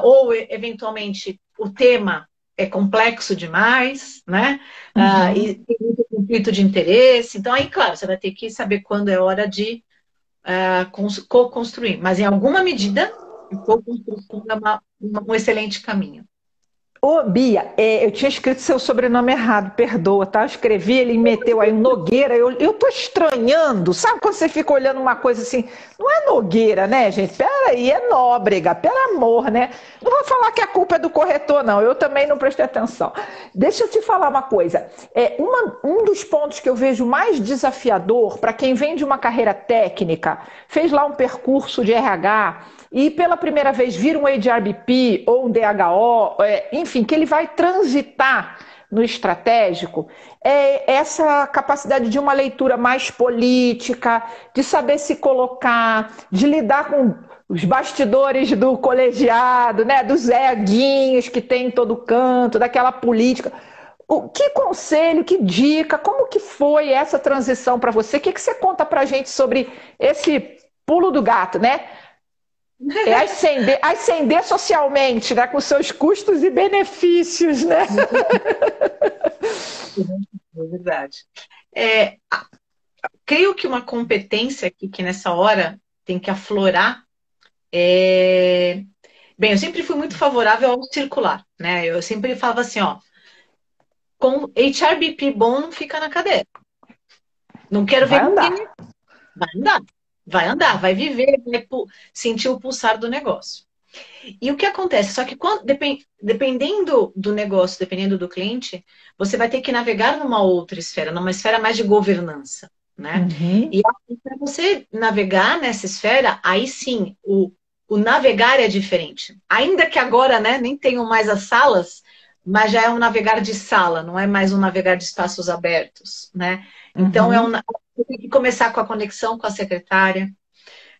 Ou, eventualmente, o tema é complexo demais, né? E Uhum. tem muito conflito de interesse. Então, aí, claro, você vai ter que saber quando é hora de co-construir. Mas, em alguma medida, a co-construção é um excelente caminho. Ô, Bia, eu tinha escrito seu sobrenome errado, perdoa, tá? Eu escrevi, ele meteu aí um Nogueira, eu tô estranhando, sabe quando você fica olhando uma coisa assim, não é Nogueira, né, gente? Peraí, é Nóbrega, pelo amor, né? Não vou falar que a culpa é do corretor, não, eu também não prestei atenção. Deixa eu te falar uma coisa, um dos pontos que eu vejo mais desafiador para quem vem de uma carreira técnica, fez lá um percurso de RH, e pela primeira vez vira um HRBP ou um DHO, enfim, que ele vai transitar no estratégico, é essa capacidade de uma leitura mais política, de saber se colocar, de lidar com os bastidores do colegiado, né, dos eguinhos que tem em todo canto, daquela política. Que conselho, que dica, como que foi essa transição para você? O que você conta para a gente sobre esse pulo do gato, né? Ascender socialmente, né? Com seus custos e benefícios, né? É verdade. Creio que uma competência que nessa hora tem que aflorar Bem, eu sempre fui muito favorável ao circular, né? Eu sempre falava assim, ó, com HRBP bom não fica na cadeira. Não quero ver Vai andar. ninguém. Vai andar, vai viver, vai sentir o pulsar do negócio. E o que acontece? Só que dependendo do negócio, dependendo do cliente, você vai ter que navegar numa outra esfera, numa esfera mais de governança, né? Uhum. E para você navegar nessa esfera, aí sim, o navegar é diferente. Ainda que agora, né, nem tenham mais as salas, mas já é um navegar de sala, não é mais um navegar de espaços abertos, né? Então, você tem que começar com a conexão com a secretária.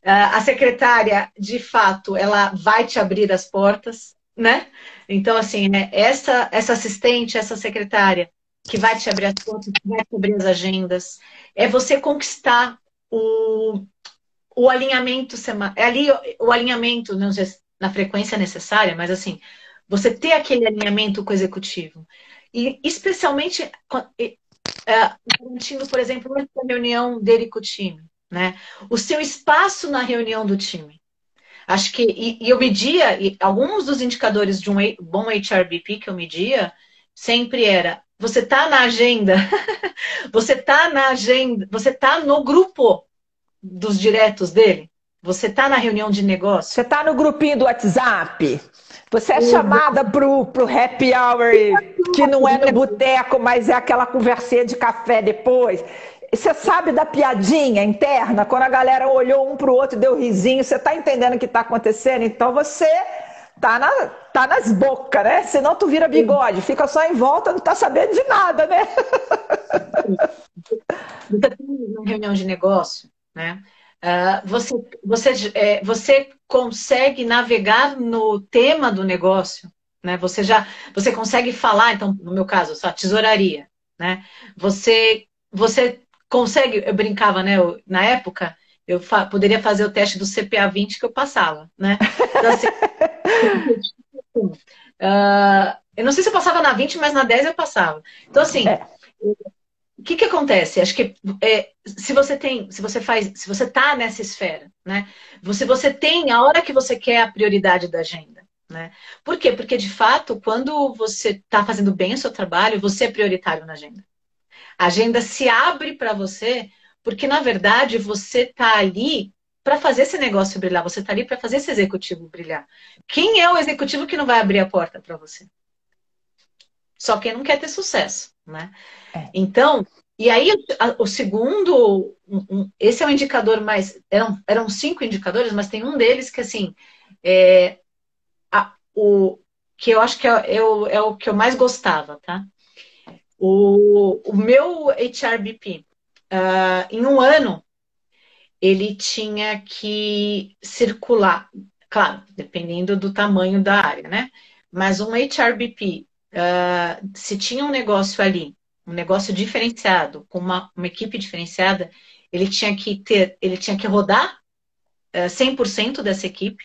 A secretária, de fato, ela vai te abrir as portas, né? Então, assim, né, essa assistente, essa secretária que vai te abrir as portas, que vai te abrir as agendas, é você conquistar o alinhamento ali o alinhamento, não sei na frequência necessária, mas assim, você ter aquele alinhamento com o executivo. E especialmente garantindo, por exemplo, a reunião dele com o time, né? O seu espaço na reunião do time. Acho que, e eu media, e alguns dos indicadores de um bom HRBP que eu media, sempre era, você está na agenda, você está no grupo dos diretos dele? Você está na reunião de negócio? Você está no grupinho do WhatsApp? Você é chamada pro happy hour, que não é no boteco, mas é aquela conversinha de café depois. Você sabe da piadinha interna? Quando a galera olhou um pro outro e deu risinho, você está entendendo o que está acontecendo? Então você tá nas bocas, né? Senão tu vira bigode, fica só em volta, não tá sabendo de nada, né? Você tem uma reunião de negócio, né? Você consegue navegar no tema do negócio, né? Você consegue falar, então, no meu caso, só tesouraria, né? Você consegue, eu brincava, né? Na época, eu poderia fazer o teste do CPA 20 que eu passava, né? Então, assim, eu não sei se eu passava na 20, mas na 10 eu passava. Então, assim, o que acontece? Acho que se você está nessa esfera, né? Você tem a hora que você quer a prioridade da agenda, né? Por quê? Porque de fato, quando você está fazendo bem o seu trabalho, você é prioritário na agenda. A agenda se abre para você, porque na verdade você está ali para fazer esse negócio brilhar, você está ali para fazer esse executivo brilhar. Quem é o executivo que não vai abrir a porta para você? Só quem não quer ter sucesso, né? Então, e aí o segundo, esse é um indicador mais, eram 5 indicadores, mas tem um deles que assim, que eu acho que é o que eu mais gostava, tá? O meu HRBP, em um ano, ele tinha que circular, claro, dependendo do tamanho da área, né? Mas um HRBP, se tinha um negócio ali, um negócio diferenciado, com uma equipe diferenciada, ele tinha que rodar 100% dessa equipe,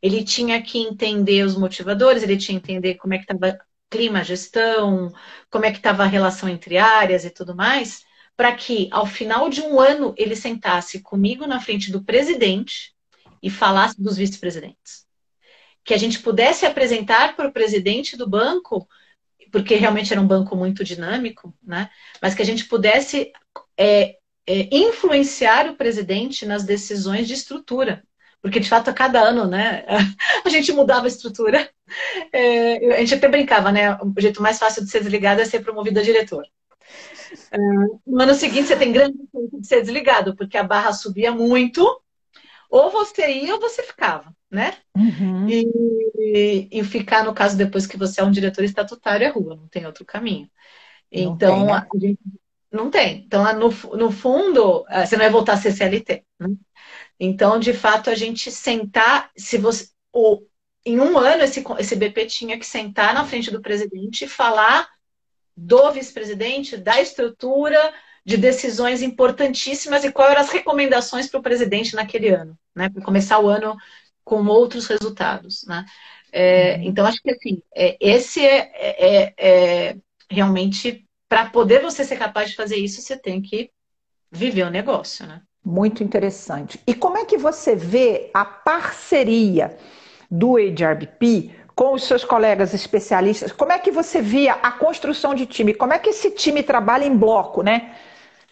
ele tinha que entender os motivadores, ele tinha que entender como é que estava clima, gestão, como é que estava a relação entre áreas e tudo mais, para que ao final de um ano ele sentasse comigo na frente do presidente e falasse dos vice-presidentes. que a gente pudesse apresentar para o presidente do banco, porque realmente era um banco muito dinâmico, né? Mas que a gente pudesse influenciar o presidente nas decisões de estrutura. Porque, de fato, a cada ano, né, a gente mudava a estrutura. A gente até brincava, né? O jeito mais fácil de ser desligado é ser promovido a diretor. No ano seguinte, você tem grande chance de ser desligado, porque a barra subia muito, ou você ia ou você ficava, né? Uhum. E ficar, no caso, depois que você é um diretor estatutário, é rua, não tem outro caminho. Não Então, tem, né? a gente não tem. Então, no fundo, você não vai voltar a ser CLT, né? Então, de fato, a gente sentar, se você, em um ano, esse BP tinha que sentar na frente do presidente e falar do vice-presidente, da estrutura, de decisões importantíssimas e quais eram as recomendações para o presidente naquele ano, né? Para começar o ano com outros resultados, né? Então, acho que assim, esse realmente, para poder você ser capaz de fazer isso, você tem que viver o negócio, né? Muito interessante. E como é que você vê a parceria do HRBP com os seus colegas especialistas? Como é que você via a construção de time? Como é que esse time trabalha em bloco, né?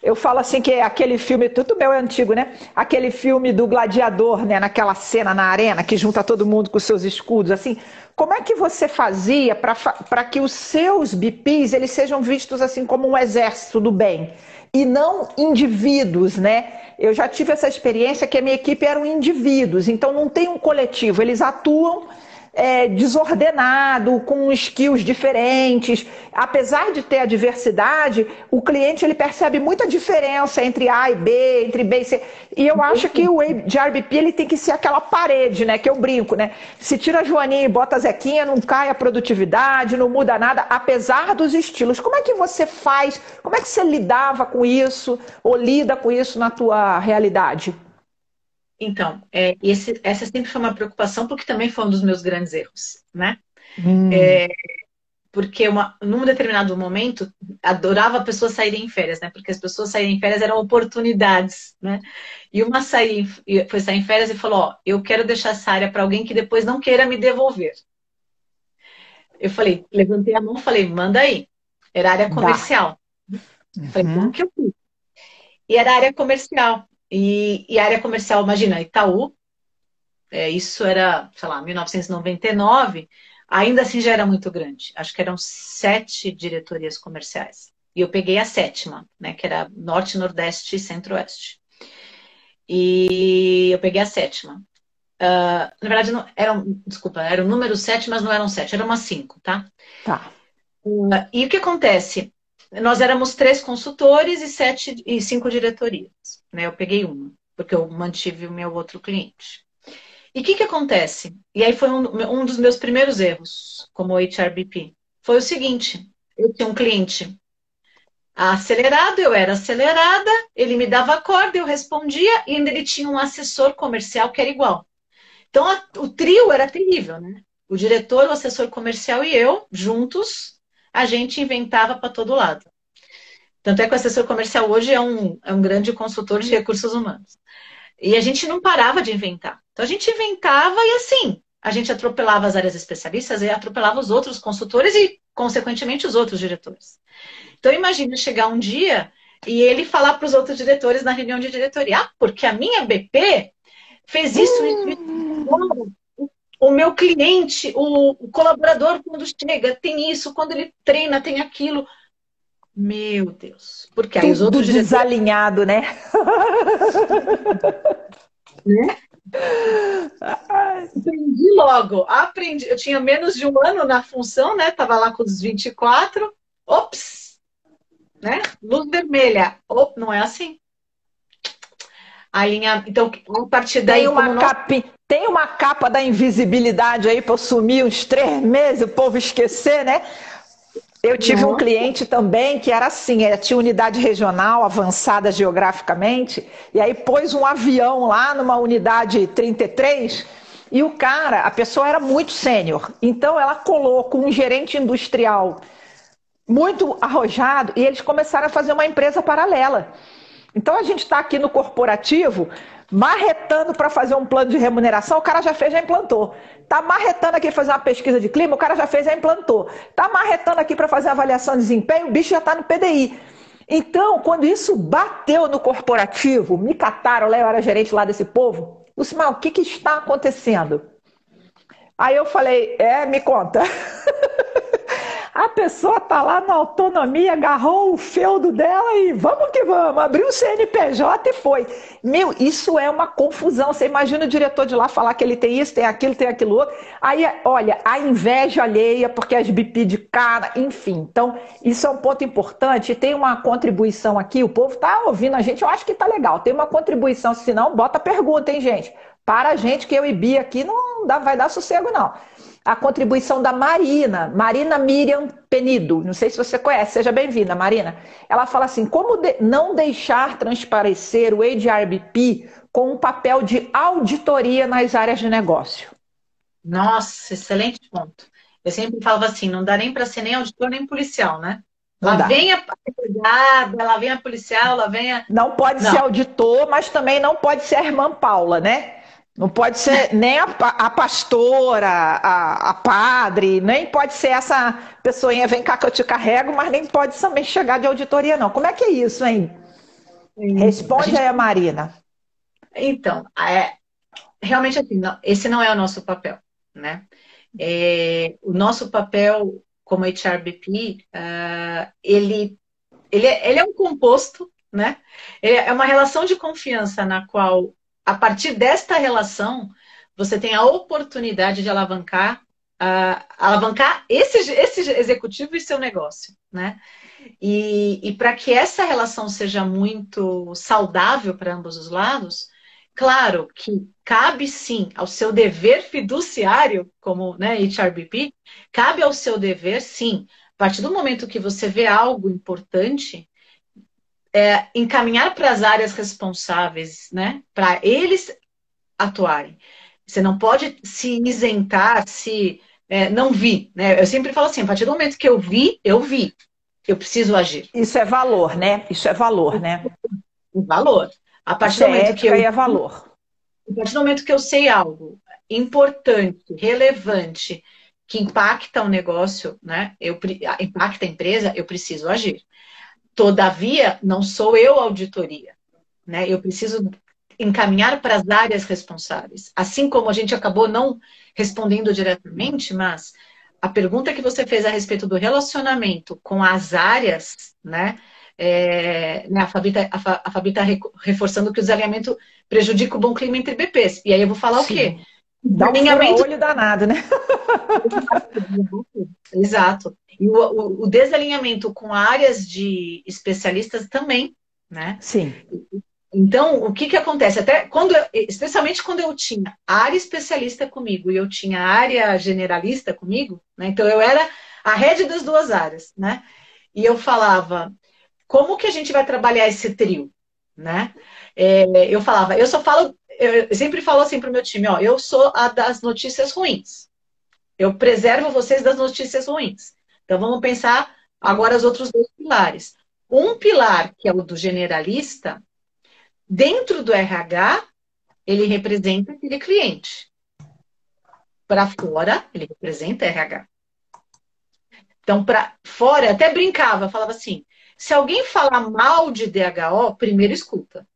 Eu falo assim que é aquele filme, tudo meu é antigo, né? Aquele filme do gladiador, né? Naquela cena na arena que junta todo mundo com seus escudos, assim. Como é que você fazia para que os seus BPs eles sejam vistos assim como um exército do bem e não indivíduos, né? Eu já tive essa experiência que a minha equipe eram indivíduos, então não tem um coletivo, eles atuam desordenado, com skills diferentes. Apesar de ter a diversidade, o cliente ele percebe muita diferença entre A e B, entre B e C. E eu acho que o HRBP ele tem que ser aquela parede, né? Que eu brinco, né? Se tira a Joaninha e bota a Zequinha, não cai a produtividade, não muda nada, apesar dos estilos. Como é que você faz? Como é que você lidava com isso ou lida com isso na tua realidade? Então, essa sempre foi uma preocupação, porque também foi um dos meus grandes erros, né? Hum. Porque num determinado momento, adorava pessoas saírem em férias, né? Porque as pessoas saírem em férias eram oportunidades, né? E uma foi sair em férias e falou, ó, eu quero deixar essa área para alguém que depois não queira me devolver. Eu falei, levantei a mão e falei, manda aí. Era área Dá. comercial. Eu falei, como Uhum. que eu fiz? E era área comercial. E a área comercial, imagina, Itaú, isso era, sei lá, 1999, ainda assim já era muito grande. Acho que eram 7 diretorias comerciais. E eu peguei a 7ª, né, que era Norte, Nordeste e Centro-Oeste. E eu peguei a 7ª. Na verdade, não, desculpa, era o número 7, mas não eram 7, eram umas 5, tá? Tá. E o que acontece? Nós éramos 3 consultores e 5 diretorias. Né? Eu peguei uma, porque eu mantive o meu outro cliente. E o que acontece? E aí foi um dos meus primeiros erros como HRBP. Foi o seguinte, eu tinha um cliente acelerado, eu era acelerada, ele me dava corda, eu respondia, e ainda ele tinha um assessor comercial que era igual. Então, o trio era terrível, né? O diretor, o assessor comercial e eu, juntos, a gente inventava para todo lado. Tanto é que o assessor comercial hoje é um grande consultor de recursos humanos. E a gente não parava de inventar. Então, a gente inventava e assim, a gente atropelava as áreas especialistas e atropelava os outros consultores e, consequentemente, os outros diretores. Então, imagina chegar um dia e ele falar para os outros diretores na reunião de diretoria, porque a minha BP fez isso, isso, isso. O meu cliente, o colaborador, quando chega, tem isso, quando ele treina, tem aquilo. Meu Deus. Porque aí os Tudo outros diretores. desalinhado, né? Né? Aprendi logo, aprendi. Eu tinha menos de um ano na função, né? Tava lá com os 24. Ops! Né? Luz vermelha. Não é assim. A linha. Então, a partir daí, Tem uma capa da invisibilidade aí para eu sumir uns 3 meses, o povo esquecer, né? Eu tive um cliente também que era assim, tinha unidade regional avançada geograficamente, e aí pôs um avião lá numa unidade 33, e a pessoa era muito sênior, então ela colocou um gerente industrial muito arrojado, e eles começaram a fazer uma empresa paralela. Então a gente está aqui no corporativo, marretando para fazer um plano de remuneração, o cara já fez, já implantou. Tá marretando aqui fazer uma pesquisa de clima, o cara já fez, já implantou. Tá marretando aqui para fazer avaliação de desempenho, o bicho já está no PDI. Então, quando isso bateu no corporativo, me cataram, eu era gerente lá desse povo, Lucimar, o que está acontecendo? Aí eu falei, me conta. A pessoa tá lá na autonomia, agarrou o feudo dela e vamos que vamos, abriu o CNPJ e foi. Meu, isso é uma confusão. Você imagina o diretor de lá falar que ele tem isso, tem aquilo outro. Aí, olha, a inveja alheia, porque as BP de cara, enfim. Então, isso é um ponto importante. Tem uma contribuição aqui, o povo tá ouvindo a gente, eu acho que tá legal. Tem uma contribuição, se não, bota pergunta, hein, gente? Para a gente, que eu e Bia aqui não vai dar sossego, não. A contribuição da Marina Miriam Penido, não sei se você conhece, seja bem-vinda, Marina. Ela fala assim, como não deixar transparecer o HRBP com um papel de auditoria nas áreas de negócio? Nossa, excelente ponto. Eu sempre falava assim, não dá nem para ser nem auditor nem policial, né? Não Lá dá. vem a advogada, lá vem a policial, lá vem a... Não pode ser auditor, mas também não pode ser a irmã Paula, né? Não pode ser nem a pastora, a padre, nem pode ser essa pessoinha, vem cá que eu te carrego, mas nem pode também chegar de auditoria, não. Como é que é isso, hein? Responde aí a Marina. Então, realmente assim, esse não é o nosso papel, né? O nosso papel como HRBP, ele é um composto, né? É uma relação de confiança na qual, a partir desta relação, você tem a oportunidade de alavancar esse executivo e seu negócio, né? E para que essa relação seja muito saudável para ambos os lados, claro que cabe sim ao seu dever fiduciário, como, né, HRBP, cabe ao seu dever sim, a partir do momento que você vê algo importante, encaminhar para as áreas responsáveis, né, para eles atuarem. Você não pode se isentar, não vi, né? Eu sempre falo assim, a partir do momento que eu vi, eu preciso agir. Isso é valor, né? Isso é valor, né? Valor. A partir Isso do momento que eu é valor. A partir do momento que eu sei algo importante, relevante, que impacta o negócio, né? Impacta a empresa, eu preciso agir. Todavia, não sou eu a auditoria, né? Eu preciso encaminhar para as áreas responsáveis. Assim como a gente acabou não respondendo diretamente, mas a pergunta que você fez a respeito do relacionamento com as áreas, né? A Fabi está reforçando que o desalinhamento prejudica o bom clima entre BPs. E aí eu vou falar Sim. O quê? Dá um fura-olho danado, né? Exato. E o desalinhamento com áreas de especialistas também, né? Sim. Então, o que acontece? Especialmente quando eu tinha área especialista comigo e eu tinha área generalista comigo, né? Então eu era a head das duas áreas, né? E eu falava, como que a gente vai trabalhar esse trio, né? Eu sempre falo assim para o meu time, ó, eu sou a das notícias ruins. Eu preservo vocês das notícias ruins. Então vamos pensar agora os outros dois pilares. Um pilar, que é o do generalista, dentro do RH, ele representa aquele cliente. Para fora, ele representa RH. Então, para fora, eu até brincava, falava assim, se alguém falar mal de DHO, primeiro escuta.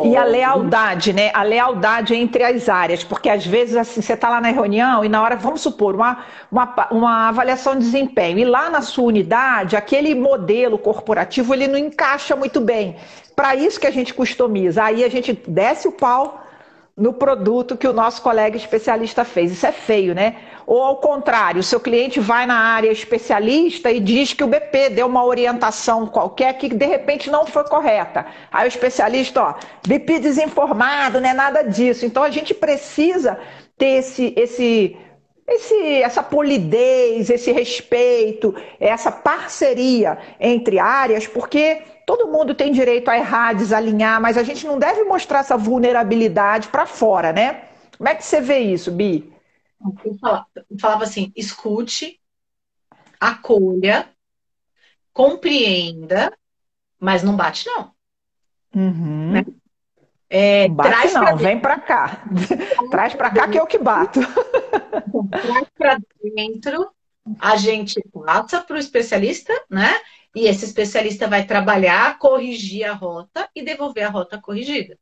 E a lealdade, né? A lealdade entre as áreas, porque às vezes assim, você está lá na reunião e na hora, vamos supor, uma avaliação de desempenho, e lá na sua unidade, aquele modelo corporativo, ele não encaixa muito bem. Para isso que a gente customiza. Aí a gente desce o pau no produto que o nosso colega especialista fez. Isso é feio, né? Ou ao contrário, o seu cliente vai na área especialista e diz que o BP deu uma orientação qualquer que de repente não foi correta. Aí o especialista, ó, BP desinformado, não é nada disso. Então a gente precisa ter essa polidez, esse respeito, essa parceria entre áreas, porque todo mundo tem direito a errar, desalinhar, mas a gente não deve mostrar essa vulnerabilidade para fora, né? Como é que você vê isso, Bi? Eu falava assim, escute, acolha, compreenda, mas não bate, não. Uhum. né? Não bate Traz para não, vem para cá. Traz para cá que eu que bato. traz para dentro, a gente passa para o especialista, né? E esse especialista vai trabalhar, corrigir a rota e devolver a rota corrigida.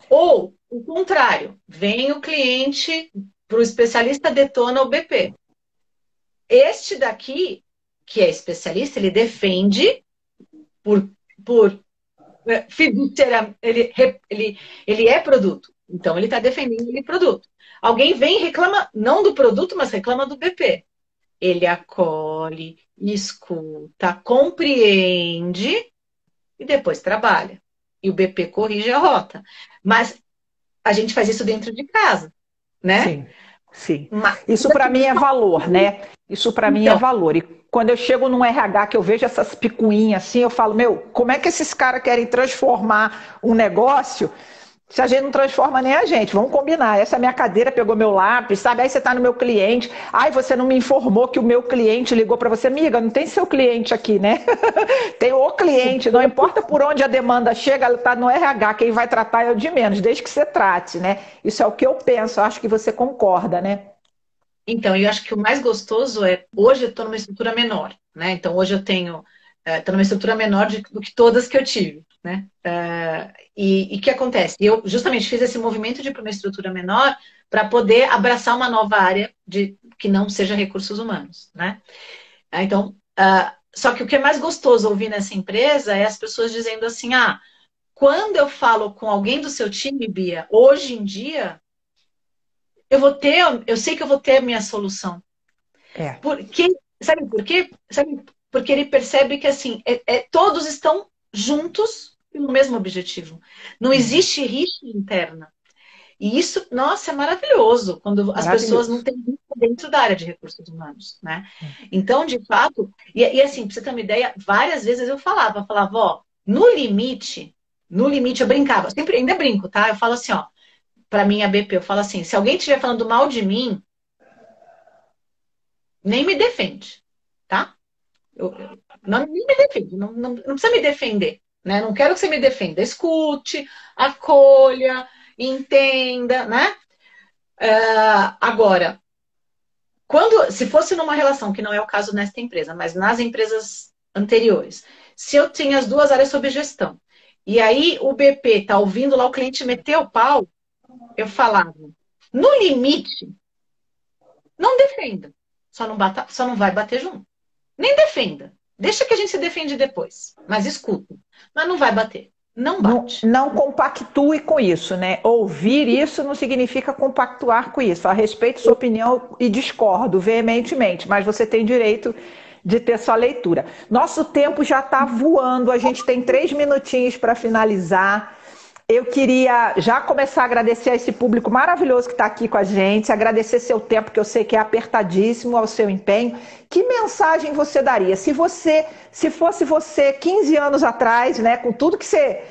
Ou, o contrário, vem o cliente para o especialista, detona o BP. Este daqui, que é especialista, ele defende por, por fiduciária, ele é produto. Então, ele está defendendo aquele produto. Alguém vem e reclama, não do produto, mas reclama do BP. Ele acolhe, escuta, compreende e depois trabalha. E o BP corrige a rota. Mas a gente faz isso dentro de casa, né? Sim, sim. Mas, Isso para mim é valor, né? Isso para mim é então, valor. E quando eu chego num RH que eu vejo essas picuinhas assim, eu falo, meu, como é que esses caras querem transformar um negócio se a gente não transforma nem a gente? Vamos combinar. Essa minha cadeira pegou meu lápis, sabe? Aí você está no meu cliente. Ai, você não me informou que o meu cliente ligou para você. Amiga, não tem seu cliente aqui, né? Tem o cliente. Não importa por onde a demanda chega, ela está no RH. Quem vai tratar é o de menos, desde que você trate, né? Isso é o que eu penso. Eu acho que você concorda, né? então, eu acho que o mais gostoso é, hoje eu estou numa estrutura menor, né? Então, hoje eu tenho, estou numa estrutura menor do que todas que eu tive, né? E o que acontece? Eu justamente fiz esse movimento de ir para uma estrutura menor para poder abraçar uma nova área que não seja recursos humanos, né? Então, só que o que é mais gostoso ouvir nessa empresa é as pessoas dizendo assim, quando eu falo com alguém do seu time, Bia, hoje em dia, eu sei que eu vou ter a minha solução. É. Porque, sabe por quê? Sabe? Porque ele percebe que assim, todos estão juntos no mesmo objetivo. Não existe rixa interna. E isso, nossa, é maravilhoso quando as pessoas não Maravilhoso. têm rixa dentro da área de recursos humanos, né? Então, de fato, e assim, pra você ter uma ideia, várias vezes eu falava, ó, no limite eu brincava, sempre ainda brinco, tá? Eu falo assim, ó, pra mim a BP, eu falo assim, se alguém estiver falando mal de mim, nem me defende, tá? Não me defende, não precisa me defender, né? Não quero que você me defenda. Escute, acolha, entenda, né? Agora, se fosse numa relação, que não é o caso nesta empresa, mas nas empresas anteriores, se eu tinha as duas áreas sob gestão, e aí o BP tá ouvindo lá o cliente meter o pau, eu falava, no limite, não defenda, só não vai bater junto. Nem defenda. Deixa que a gente se defende depois. Mas escuta. Mas não vai bater. Não Não, bate. não compactue com isso, né? Ouvir isso não significa compactuar com isso. A respeito sua opinião e discordo veementemente, mas você tem direito de ter sua leitura. Nosso tempo já está voando, a gente tem 3 minutinhos para finalizar. Eu queria já começar a agradecer a esse público maravilhoso que está aqui com a gente, agradecer seu tempo, que eu sei que é apertadíssimo, ao seu empenho. Que mensagem você daria? Se fosse você 15 anos atrás, né, com tudo que você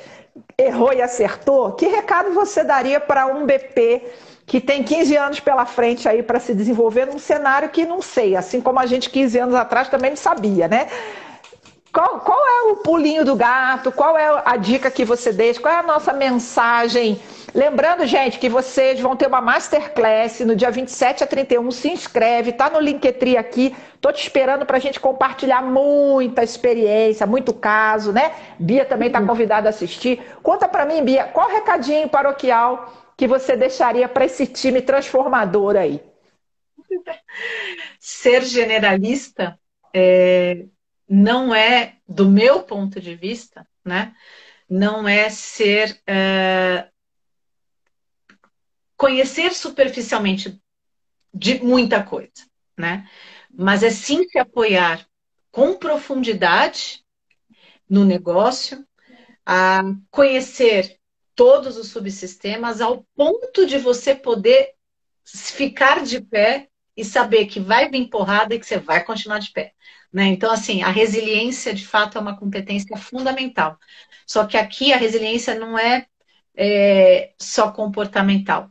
errou e acertou, que recado você daria para um BP que tem 15 anos pela frente aí para se desenvolver num cenário que não sei, assim como a gente 15 anos atrás também não sabia, né? Qual é o pulinho do gato? Qual é a dica que você deixa? Qual é a nossa mensagem? Lembrando, gente, que vocês vão ter uma masterclass no dia 27 a 31. Se inscreve, tá no Linktree aqui. Tô te esperando para a gente compartilhar muita experiência, muito caso, né? Bia também está convidada a assistir. Conta para mim, Bia, qual recadinho paroquial que você deixaria para esse time transformador aí? Ser generalista não é, do meu ponto de vista, né? Não é conhecer superficialmente de muita coisa, né? Mas é sim se apoiar com profundidade no negócio, a conhecer todos os subsistemas ao ponto de você poder ficar de pé e saber que vai vir porrada e que você vai continuar de pé. Né? Então, assim, a resiliência, de fato, é uma competência fundamental. Só que aqui a resiliência não é só comportamental.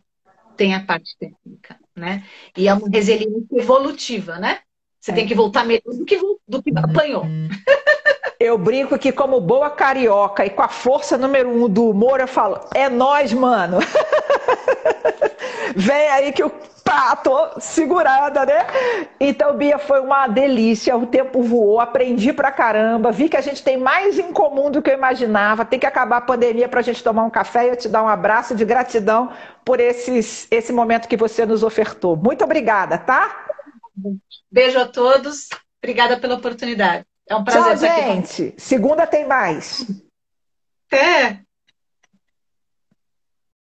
Tem a parte técnica, né? E é uma resiliência evolutiva, né? Você tem que voltar melhor do que apanhou. Eu brinco que, como boa carioca e com a força número 1 do humor, eu falo, é nós, mano. Vem aí que eu tô segurada, né? Então, Bia, foi uma delícia. O tempo voou, aprendi pra caramba. Vi que a gente tem mais em comum do que eu imaginava. Tem que acabar a pandemia pra gente tomar um café e eu te dar um abraço de gratidão por esse momento que você nos ofertou. Muito obrigada, tá? Beijo a todos. Obrigada pela oportunidade. É um prazer Tchau, estar aqui com você. gente. Segunda tem mais. Até!